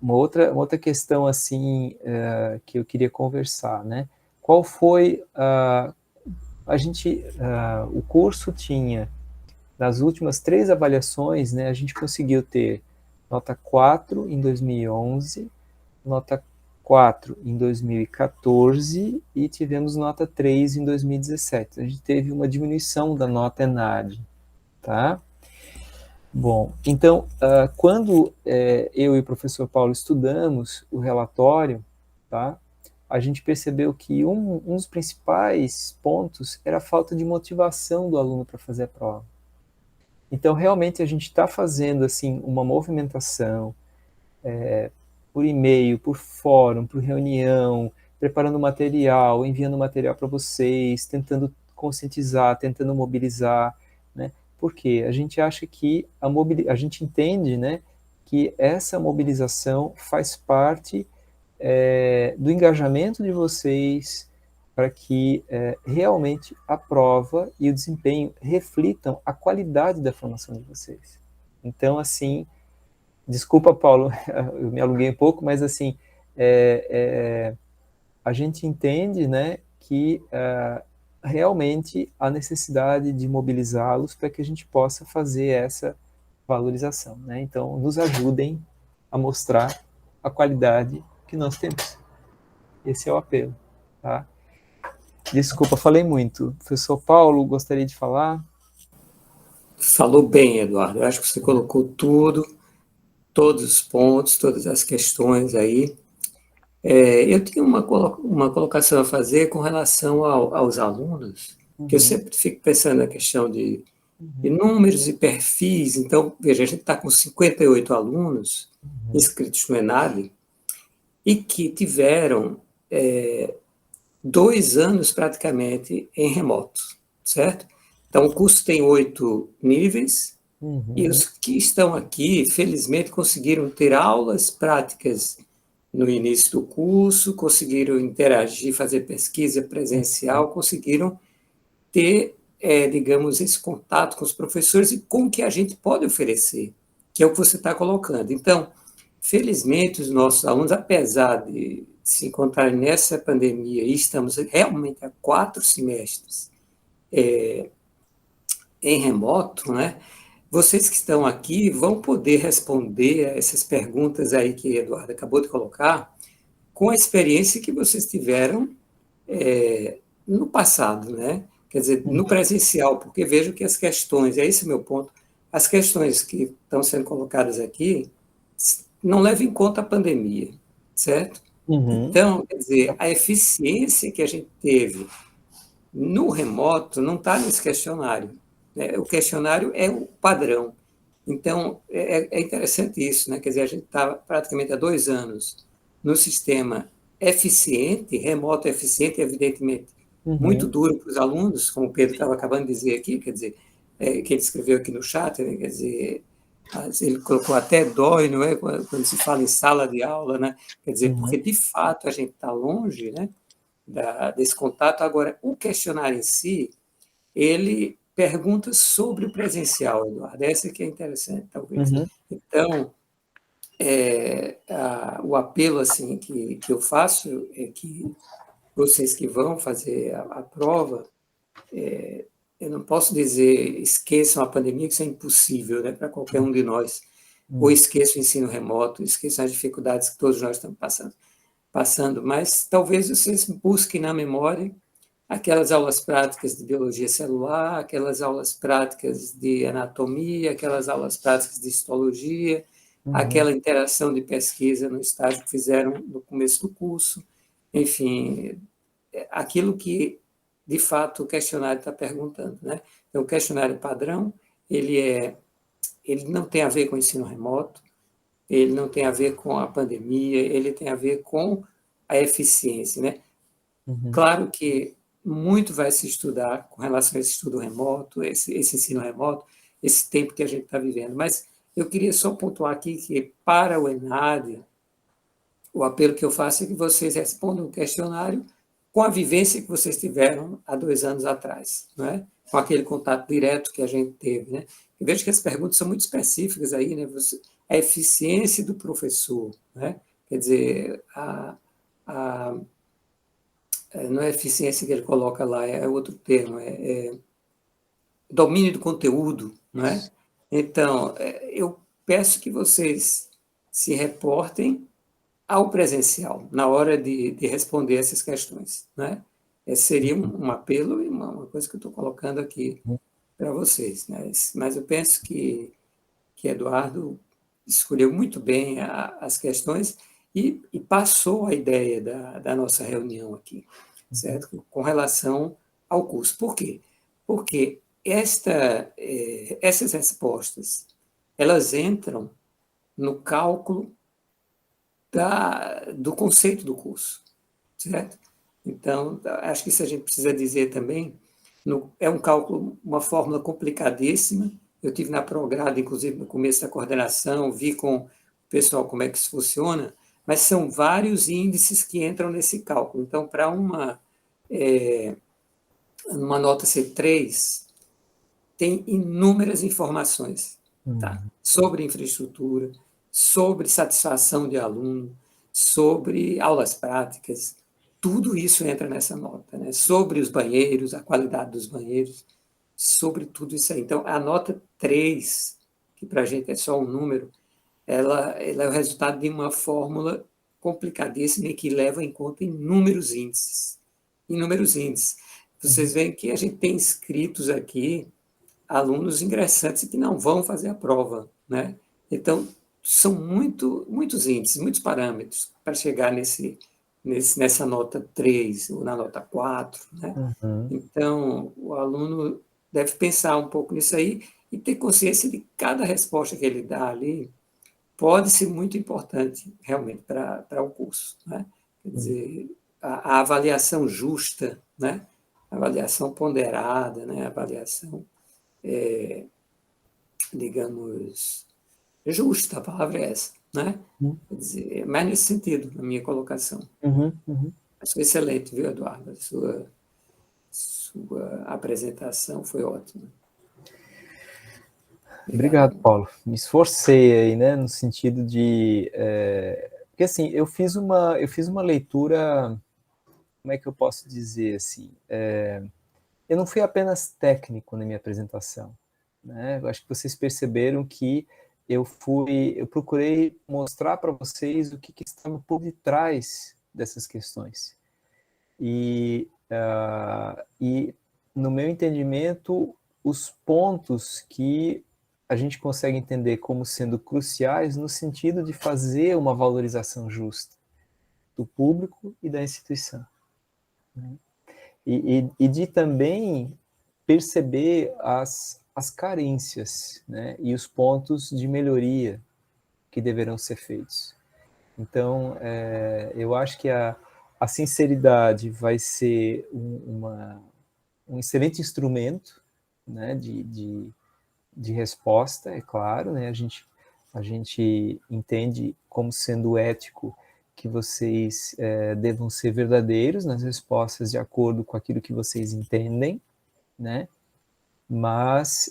uma outra questão assim que eu queria conversar, né? Qual foi o curso tinha nas últimas 3 avaliações, né? A gente conseguiu ter nota 4 em 2011, nota 4 em 2014 e tivemos nota 3 em 2017. A gente teve uma diminuição da nota ENAD, tá? Bom, então, quando eu e o professor Paulo estudamos o relatório, tá, a gente percebeu que um dos principais pontos era a falta de motivação do aluno para fazer a prova. Então, realmente, a gente está fazendo assim, uma movimentação por e-mail, por fórum, por reunião, preparando material, enviando material para vocês, tentando conscientizar, tentando mobilizar, né? Porque a gente acha que a gente entende, né, que essa mobilização faz parte do engajamento de vocês, para que realmente a prova e o desempenho reflitam a qualidade da formação de vocês. Então, assim, desculpa, Paulo, eu me aluguei um pouco, mas assim, a gente entende, né, que realmente há necessidade de mobilizá-los para que a gente possa fazer essa valorização, né? Então, nos ajudem a mostrar a qualidade que nós temos. Esse é o apelo, tá? Desculpa, falei muito. Professor Paulo, gostaria de falar?
Falou bem, Eduardo. Eu acho que você colocou tudo, todos os pontos, todas as questões aí. Eu tenho uma colocação a fazer com relação aos alunos, que eu sempre fico pensando na questão de números e perfis. Então, veja, a gente está com 58 alunos inscritos no ENAD e que tiveram 2 anos praticamente em remoto, certo? Então, o curso tem 8 níveis, e os que estão aqui, felizmente, conseguiram ter aulas práticas no início do curso, conseguiram interagir, fazer pesquisa presencial, conseguiram ter, digamos, esse contato com os professores e com o que a gente pode oferecer, que é o que você está colocando. Então, felizmente, os nossos alunos, apesar de se encontrarem nessa pandemia, e estamos realmente há 4 semestres em remoto, né? Vocês que estão aqui vão poder responder a essas perguntas aí que a Eduardo acabou de colocar, com a experiência que vocês tiveram no passado, né? Quer dizer, no presencial, porque vejo que as questões, é esse o meu ponto, as questões que estão sendo colocadas aqui não levam em conta a pandemia, certo? Então, quer dizer, a eficiência que a gente teve no remoto não está nesse questionário, né? O questionário é o padrão. Então, é interessante isso, né? Quer dizer, a gente está praticamente há 2 anos no sistema eficiente, remoto eficiente, evidentemente, muito duro para os alunos, como o Pedro estava acabando de dizer aqui, quer dizer, que ele escreveu aqui no chat, né? Quer dizer, ele colocou até dói, não é? Quando se fala em sala de aula, né? Quer dizer, porque de fato a gente está longe, né? Desse contato. Agora, o questionário em si, ele pergunta sobre o presencial, Eduardo. Essa que é interessante, talvez. Então, o apelo assim que eu faço é que vocês que vão fazer a prova, eu não posso dizer esqueçam a pandemia, que isso é impossível, né, para qualquer um de nós, ou esqueçam o ensino remoto, esqueçam as dificuldades que todos nós estamos passando, mas talvez vocês busquem na memória aquelas aulas práticas de biologia celular, aquelas aulas práticas de anatomia, aquelas aulas práticas de histologia, aquela interação de pesquisa no estágio que fizeram no começo do curso, enfim, aquilo que, de fato, o questionário está perguntando, né? Então, o questionário padrão, ele não tem a ver com o ensino remoto, ele não tem a ver com a pandemia, ele tem a ver com a eficiência, né? Claro que muito vai se estudar com relação a esse estudo remoto, esse ensino remoto, esse tempo que a gente está vivendo, mas eu queria só pontuar aqui que, para o ENAD, o apelo que eu faço é que vocês respondam o questionário com a vivência que vocês tiveram há 2 anos atrás, não é? Com aquele contato direto que a gente teve, né? Eu vejo que as perguntas são muito específicas aí, né? A eficiência do professor, né? Quer dizer, não é eficiência que ele coloca lá, é outro termo, domínio do conteúdo, não é? Então, eu peço que vocês se reportem ao presencial, na hora de responder essas questões, né? Esse seria um apelo e uma coisa que eu estou colocando aqui para vocês, né? Mas eu penso que Eduardo escolheu muito bem as questões e passou a ideia da nossa reunião aqui, certo? Com relação ao curso. Por quê? Porque essas respostas, elas entram no cálculo do conceito do curso, certo? Então, acho que isso a gente precisa dizer também, é um cálculo, uma fórmula complicadíssima. Eu tive na Prograde, inclusive, no começo da coordenação, vi com o pessoal como é que isso funciona, mas são vários índices que entram nesse cálculo. Então, para numa nota C3, tem inúmeras informações, tá? Sobre infraestrutura, sobre satisfação de aluno, sobre aulas práticas, tudo isso entra nessa nota, né? Sobre os banheiros, a qualidade dos banheiros, sobre tudo isso aí. Então, a nota 3, que para a gente é só um número, ela é o resultado de uma fórmula complicadíssima e que leva em conta inúmeros índices. Inúmeros índices. Vocês veem que a gente tem inscritos aqui alunos ingressantes que não vão fazer a prova, né? Então, são muitos índices, muitos parâmetros para chegar nessa nota 3 ou na nota 4, né? Então, o aluno deve pensar um pouco nisso aí e ter consciência de que cada resposta que ele dá ali pode ser muito importante, realmente, para o curso, né? Quer dizer, a avaliação justa, né? A avaliação ponderada, né? A avaliação, digamos, justa, a palavra é essa, né? Quer dizer, é mais nesse sentido, na minha colocação. Acho excelente, viu, Eduardo? A sua apresentação foi ótima.
Obrigado, Paulo. Me esforcei aí, né, no sentido de... porque, assim, eu fiz uma leitura, como é que eu posso dizer, assim, eu não fui apenas técnico na minha apresentação, né? Eu acho que vocês perceberam que eu procurei mostrar para vocês o que estava por detrás dessas questões. E no meu entendimento, os pontos que a gente consegue entender como sendo cruciais no sentido de fazer uma valorização justa do público e da instituição, né? E de também perceber as carências, né, e os pontos de melhoria que deverão ser feitos. Então, eu acho que a sinceridade vai ser um excelente instrumento, né, de resposta, é claro, né, a gente entende como sendo ético que vocês devam ser verdadeiros nas respostas de acordo com aquilo que vocês entendem, né, mas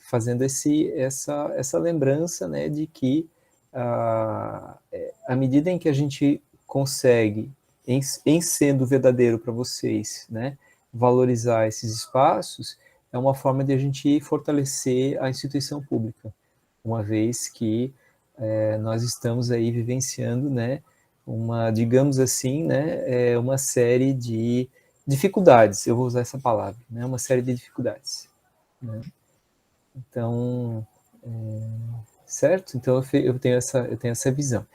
fazendo essa lembrança, né, de que à medida em que a gente consegue, em sendo verdadeiro para vocês, né, valorizar esses espaços, é uma forma de a gente fortalecer a instituição pública, uma vez que nós estamos aí vivenciando, né, digamos assim, né, uma série de dificuldades, eu vou usar essa palavra, né, uma série de dificuldades, né? Então, certo? Então eu tenho essa visão.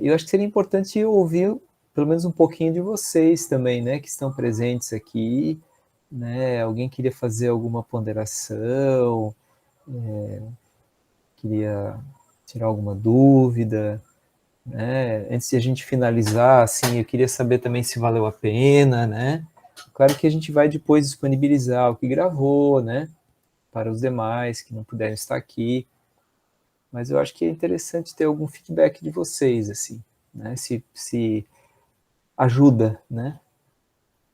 Eu acho que seria importante ouvir pelo menos um pouquinho de vocês também, né, que estão presentes aqui, né? Alguém queria fazer alguma ponderação, queria tirar alguma dúvida, né? Antes de a gente finalizar, assim, eu queria saber também se valeu a pena, né? Claro que a gente vai depois disponibilizar o que gravou, né, para os demais que não puderam estar aqui, mas eu acho que é interessante ter algum feedback de vocês, assim, né, se ajuda, né?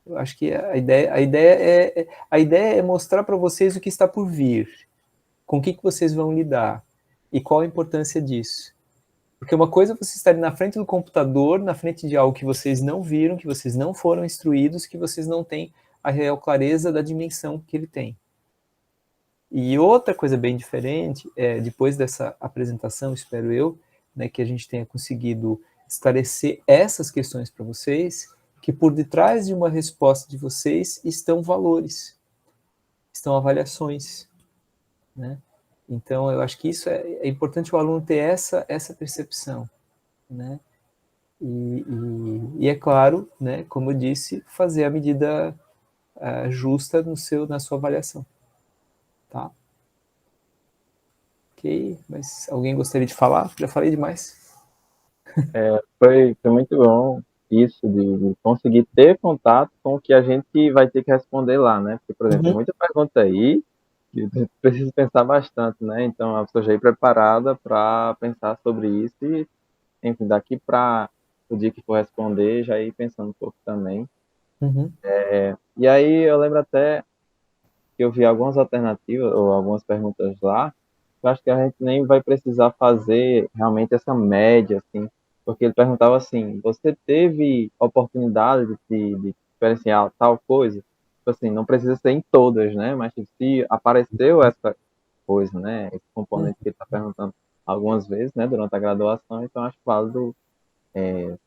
Eu acho que a ideia é mostrar para vocês o que está por vir, com o que vocês vão lidar e qual a importância disso. Porque uma coisa é vocês estarem na frente do computador, na frente de algo que vocês não viram, que vocês não foram instruídos, que vocês não têm a real clareza da dimensão que ele tem. E outra coisa bem diferente é, depois dessa apresentação, espero eu, né, que a gente tenha conseguido esclarecer essas questões para vocês, que por detrás de uma resposta de vocês estão valores, estão avaliações, né? Então, eu acho que isso é importante o aluno ter essa percepção, né? E é claro, né, como eu disse, fazer a medida justa na sua avaliação, tá? Ok, mas alguém gostaria de falar? Já falei demais.
Foi muito bom isso, de conseguir ter contato com o que a gente vai ter que responder lá, né? Porque, por exemplo, tem muita pergunta aí que precisa pensar bastante, né? Então, a pessoa já ir preparada para pensar sobre isso e, enfim, daqui para o dia que for responder, já ir pensando um pouco também.
Uhum.
E aí eu lembro até que eu vi algumas alternativas ou algumas perguntas lá. Eu acho que a gente nem vai precisar fazer realmente essa média, assim, porque ele perguntava assim: você teve oportunidade de experienciar tal coisa? Tipo assim, não precisa ser em todas, né? Mas tipo, se apareceu essa coisa, né? Esse componente que ele está perguntando algumas vezes, né? Durante a graduação, então acho válido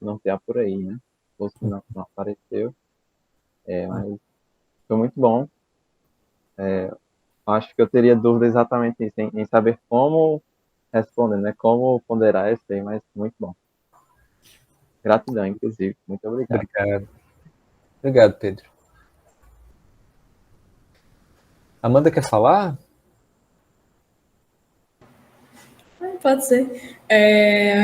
nortear por aí, né? Ou se não apareceu, mas foi muito bom. Acho que eu teria dúvida exatamente nisso, em saber como responder, né? Como ponderar esse aí, mas muito bom. Gratidão, inclusive. Muito obrigado.
Obrigado. Obrigado, Pedro. Amanda quer falar?
Pode ser.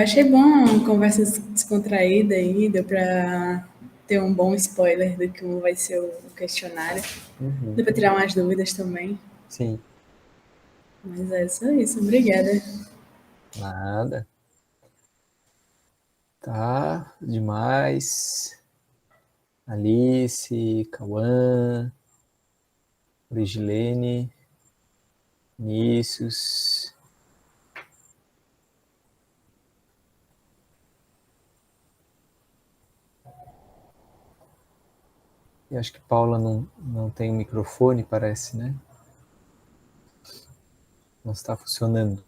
Achei bom a conversa descontraída aí, deu para ter um bom spoiler do que vai ser o questionário.
Uhum.
Deu para tirar umas dúvidas também.
Sim.
Mas é só isso, obrigada.
Nada. Tá, demais. Alice, Cauã, Regilene, Vinícius. E acho que Paula não tem o microfone, parece, né? Não está funcionando.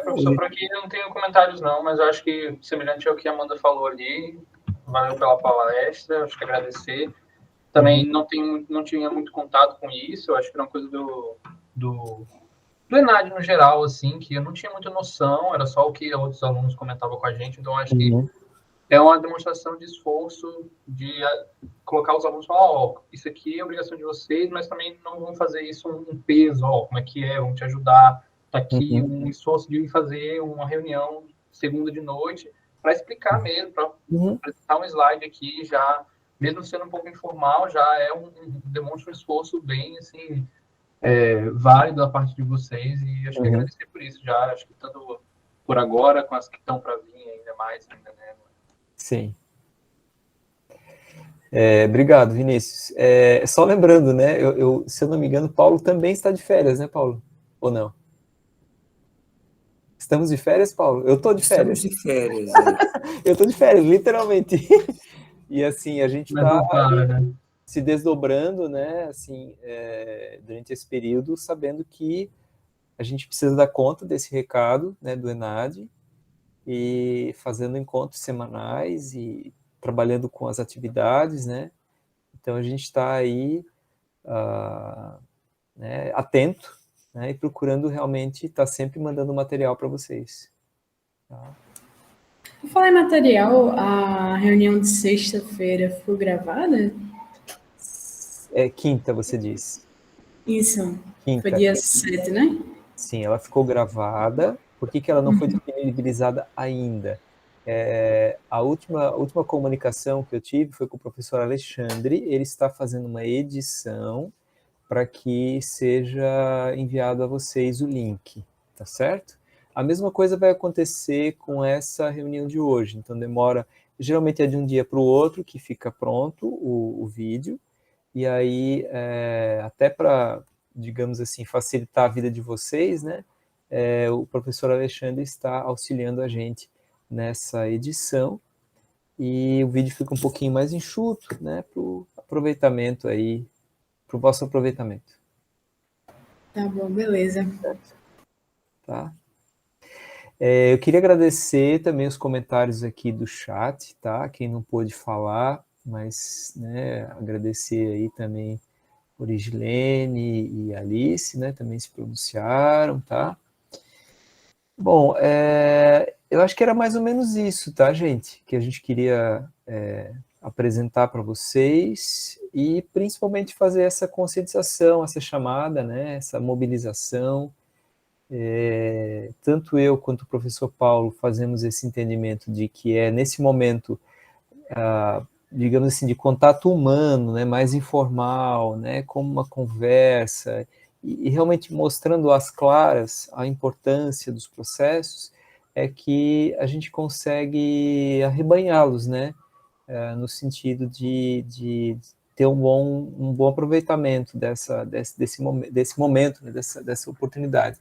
Professor, por aqui não tenho comentários não, mas eu acho que semelhante ao que a Amanda falou ali, valeu pela palestra, acho que agradecer. Também não tinha muito contato com isso, eu acho que era uma coisa do ENAD no geral, assim, que eu não tinha muita noção, era só o que outros alunos comentavam com a gente, então acho que é uma demonstração de esforço de colocar os alunos e falar, ó, isso aqui é obrigação de vocês, mas também não vão fazer isso um peso, ó, como é que é, vamos te ajudar, tá aqui um esforço de fazer uma reunião segunda de noite para explicar mesmo, para apresentar um slide aqui já, mesmo sendo um pouco informal, já é demonstra um esforço bem, assim, válido da parte de vocês e acho que agradecer por isso já, acho que tanto por agora, com as que estão para vir ainda mais, ainda, né?
Sim. Obrigado, Vinícius. Só lembrando, né? Se eu não me engano, Paulo também está de férias, né, Paulo? Ou não? Estamos de férias, Paulo? Eu estou de férias.
Estamos de férias.
Eu estou de férias, literalmente. E assim, a gente
Mas
está
não para, né?
se desdobrando, né? Assim, durante esse período, sabendo que a gente precisa dar conta desse recado, né, do ENAD, e fazendo encontros semanais e trabalhando com as atividades, né? Então a gente está aí né, atento, né, e procurando realmente estar sempre mandando material para vocês. Tá?
Por falar em material, a reunião de sexta-feira foi gravada?
Quinta, você disse.
Isso, foi
Quinta.
dia 7, né?
Sim, ela ficou gravada. Por que ela não foi disponibilizada ainda? A última comunicação que eu tive foi com o professor Alexandre. Ele está fazendo uma edição para que seja enviado a vocês o link, tá certo? A mesma coisa vai acontecer com essa reunião de hoje. Então demora, geralmente é de um dia para o outro que fica pronto o vídeo. E aí, até para, digamos assim, facilitar a vida de vocês, né? O professor Alexandre está auxiliando a gente nessa edição e o vídeo fica um pouquinho mais enxuto, né? Para o aproveitamento aí, para o vosso aproveitamento.
Tá bom, beleza.
Tá? Eu queria agradecer também os comentários aqui do chat, tá? Quem não pôde falar, mas, né, agradecer aí também Origilene e Alice, né, também se pronunciaram, tá? Bom, eu acho que era mais ou menos isso, tá, gente? Que a gente queria apresentar para vocês e principalmente fazer essa conscientização, essa chamada, né, essa mobilização. Tanto eu quanto o professor Paulo fazemos esse entendimento de que nesse momento, digamos assim, de contato humano, né, mais informal, né, como uma conversa, e realmente mostrando às claras a importância dos processos, é que a gente consegue arrebanhá-los, né? No sentido de ter um bom aproveitamento desse momento, né? dessa oportunidade.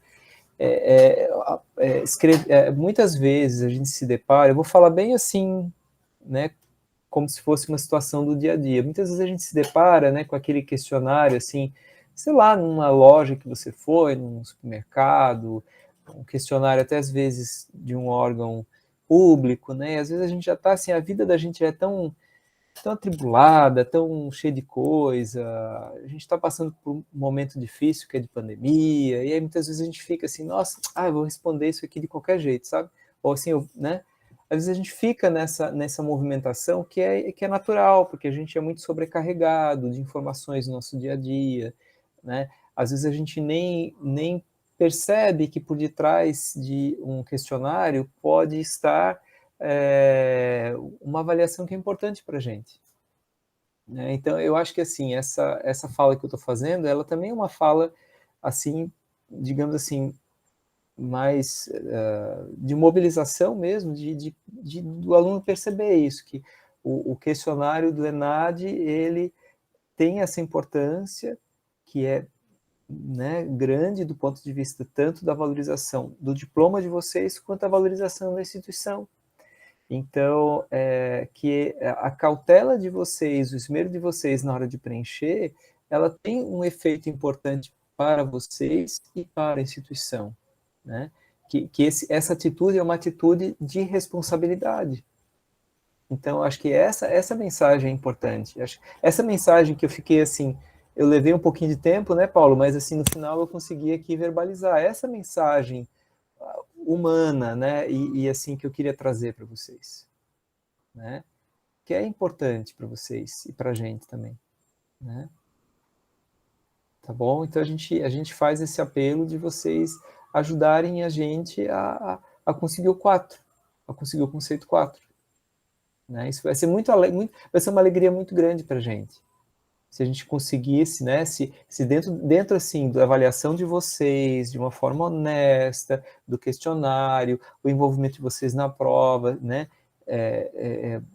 Muitas vezes a gente se depara, eu vou falar bem assim, né, como se fosse uma situação do dia a dia. Muitas vezes a gente se depara, né, com aquele questionário, assim, sei lá, numa loja que você foi, num supermercado, um questionário até às vezes de um órgão público, né, e às vezes a gente já está assim, a vida da gente é tão atribulada, tão cheia de coisa, a gente está passando por um momento difícil que é de pandemia, e aí muitas vezes a gente fica assim, nossa, eu vou responder isso aqui de qualquer jeito, sabe? Ou assim, né? Às vezes a gente fica nessa movimentação que é natural, porque a gente é muito sobrecarregado de informações no nosso dia a dia, né? Às vezes a gente nem percebe que por detrás de um questionário pode estar uma avaliação que é importante para a gente. Né? Então, eu acho que assim, essa fala que eu estou fazendo, ela também é uma fala, assim, digamos assim, mais de mobilização mesmo, do aluno perceber isso, que o questionário do ENAD, ele tem essa importância, que é, né, grande do ponto de vista tanto da valorização do diploma de vocês, quanto a valorização da instituição. Então, que a cautela de vocês, o esmero de vocês na hora de preencher, ela tem um efeito importante para vocês e para a instituição, né? Essa atitude é uma atitude de responsabilidade. Então, acho que essa mensagem é importante. Essa mensagem que eu fiquei assim, eu levei um pouquinho de tempo, né, Paulo? Mas assim, no final eu consegui aqui verbalizar essa mensagem humana, né? E assim que eu queria trazer para vocês, né? Que é importante para vocês e para a gente também, né? Tá bom? Então a gente faz esse apelo de vocês ajudarem a gente a conseguir o 4, a conseguir o conceito 4. Né? Isso vai ser vai ser uma alegria muito grande para a gente. Se a gente conseguisse, né, se dentro assim, da avaliação de vocês, de uma forma honesta, do questionário, o envolvimento de vocês na prova, né,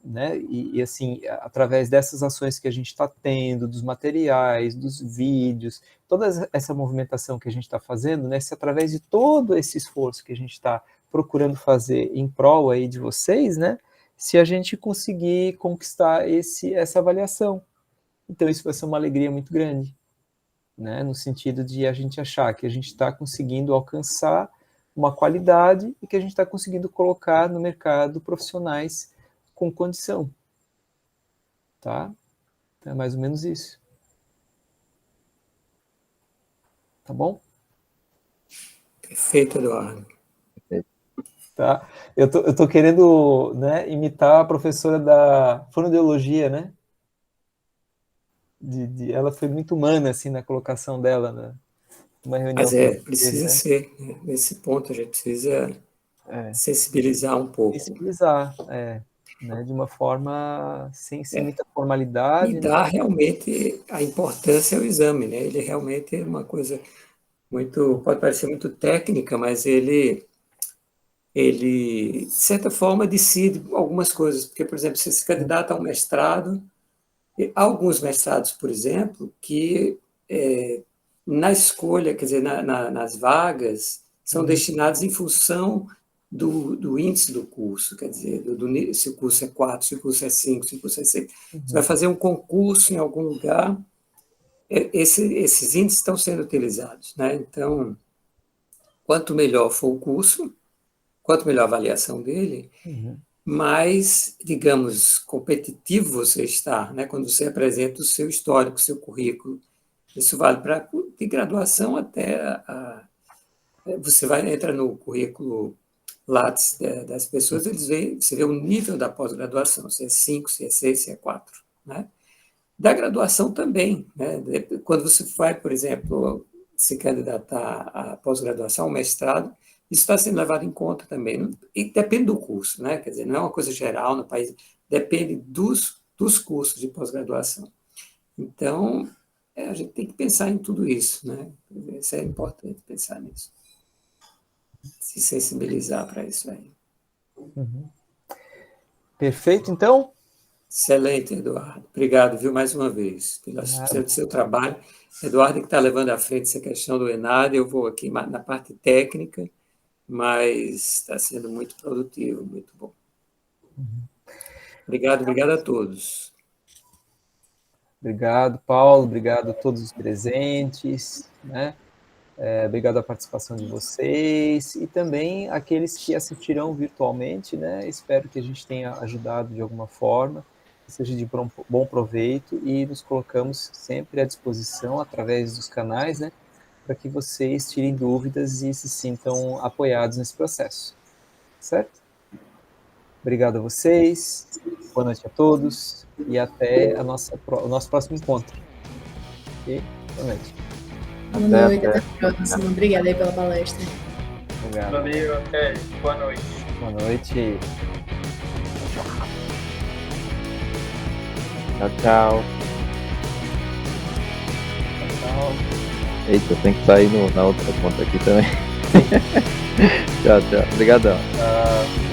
né, e assim, através dessas ações que a gente está tendo, dos materiais, dos vídeos, toda essa movimentação que a gente está fazendo, né, se através de todo esse esforço que a gente está procurando fazer em prol aí de vocês, né, se a gente conseguir conquistar essa avaliação. Então, isso vai ser uma alegria muito grande, né? No sentido de a gente achar que a gente está conseguindo alcançar uma qualidade e que a gente está conseguindo colocar no mercado profissionais com condição. Tá? Então, é mais ou menos isso. Tá bom?
Perfeito, Eduardo.
Tá? Eu tô querendo, né, imitar a professora da fonoaudiologia, né? Ela foi muito humana, assim, na colocação dela, né? Uma reunião
Mas
que teve,
precisa
né?
ser, né? Nesse ponto a gente precisa sensibilizar um pouco.
Sensibilizar, né? De uma forma sem muita formalidade,
E
né?
dar realmente a importância ao exame, né? Ele realmente é uma coisa muito, pode parecer muito técnica, mas ele de certa forma decide algumas coisas, porque, por exemplo, se se candidata a um mestrado, há alguns mestrados, por exemplo, que na escolha, quer dizer, nas vagas, são destinados em função do índice do curso, quer dizer, se o curso é 4, se o curso é 5, se o curso é 6. Você vai fazer um concurso em algum lugar, esses índices estão sendo utilizados, né? Então, quanto melhor for o curso, quanto melhor a avaliação dele, mais, digamos, competitivo você está, né? Quando você apresenta o seu histórico, o seu currículo. Isso vale para de graduação até você entra no currículo Lattes das pessoas, você vê o nível da pós-graduação, se é 5, se é 6, se é 4, né? Da graduação também, né? Quando você vai, por exemplo, se candidatar à pós-graduação, ao mestrado, isso está sendo levado em conta também. E depende do curso, né? Quer dizer, não é uma coisa geral no país, depende dos cursos de pós-graduação. Então, a gente tem que pensar em tudo isso, né? Isso é importante, pensar nisso. Se sensibilizar para isso aí.
Perfeito, então?
Excelente, Eduardo. Obrigado, viu, mais uma vez, pelo seu trabalho. Eduardo que está levando à frente essa questão do ENAD, eu vou aqui na parte técnica, mas está sendo muito produtivo, muito bom. Obrigado a todos.
Obrigado, Paulo, obrigado a todos os presentes, né? Obrigado à participação de vocês e também aqueles que assistirão virtualmente, né? Espero que a gente tenha ajudado de alguma forma, que seja de bom proveito e nos colocamos sempre à disposição através dos canais, né? Para que vocês tirem dúvidas e se sintam apoiados nesse processo, certo? Obrigado a vocês, boa noite a todos e até o nosso próximo encontro. Ok? Boa noite.
Boa noite, até a próxima. Obrigada aí pela palestra.
Obrigado.
Valeu, até. Boa noite.
Boa noite.
Tchau, tchau.
Tchau.
Eita, tem que sair na outra ponta aqui também. Tchau, tchau. Obrigadão.
Tchau.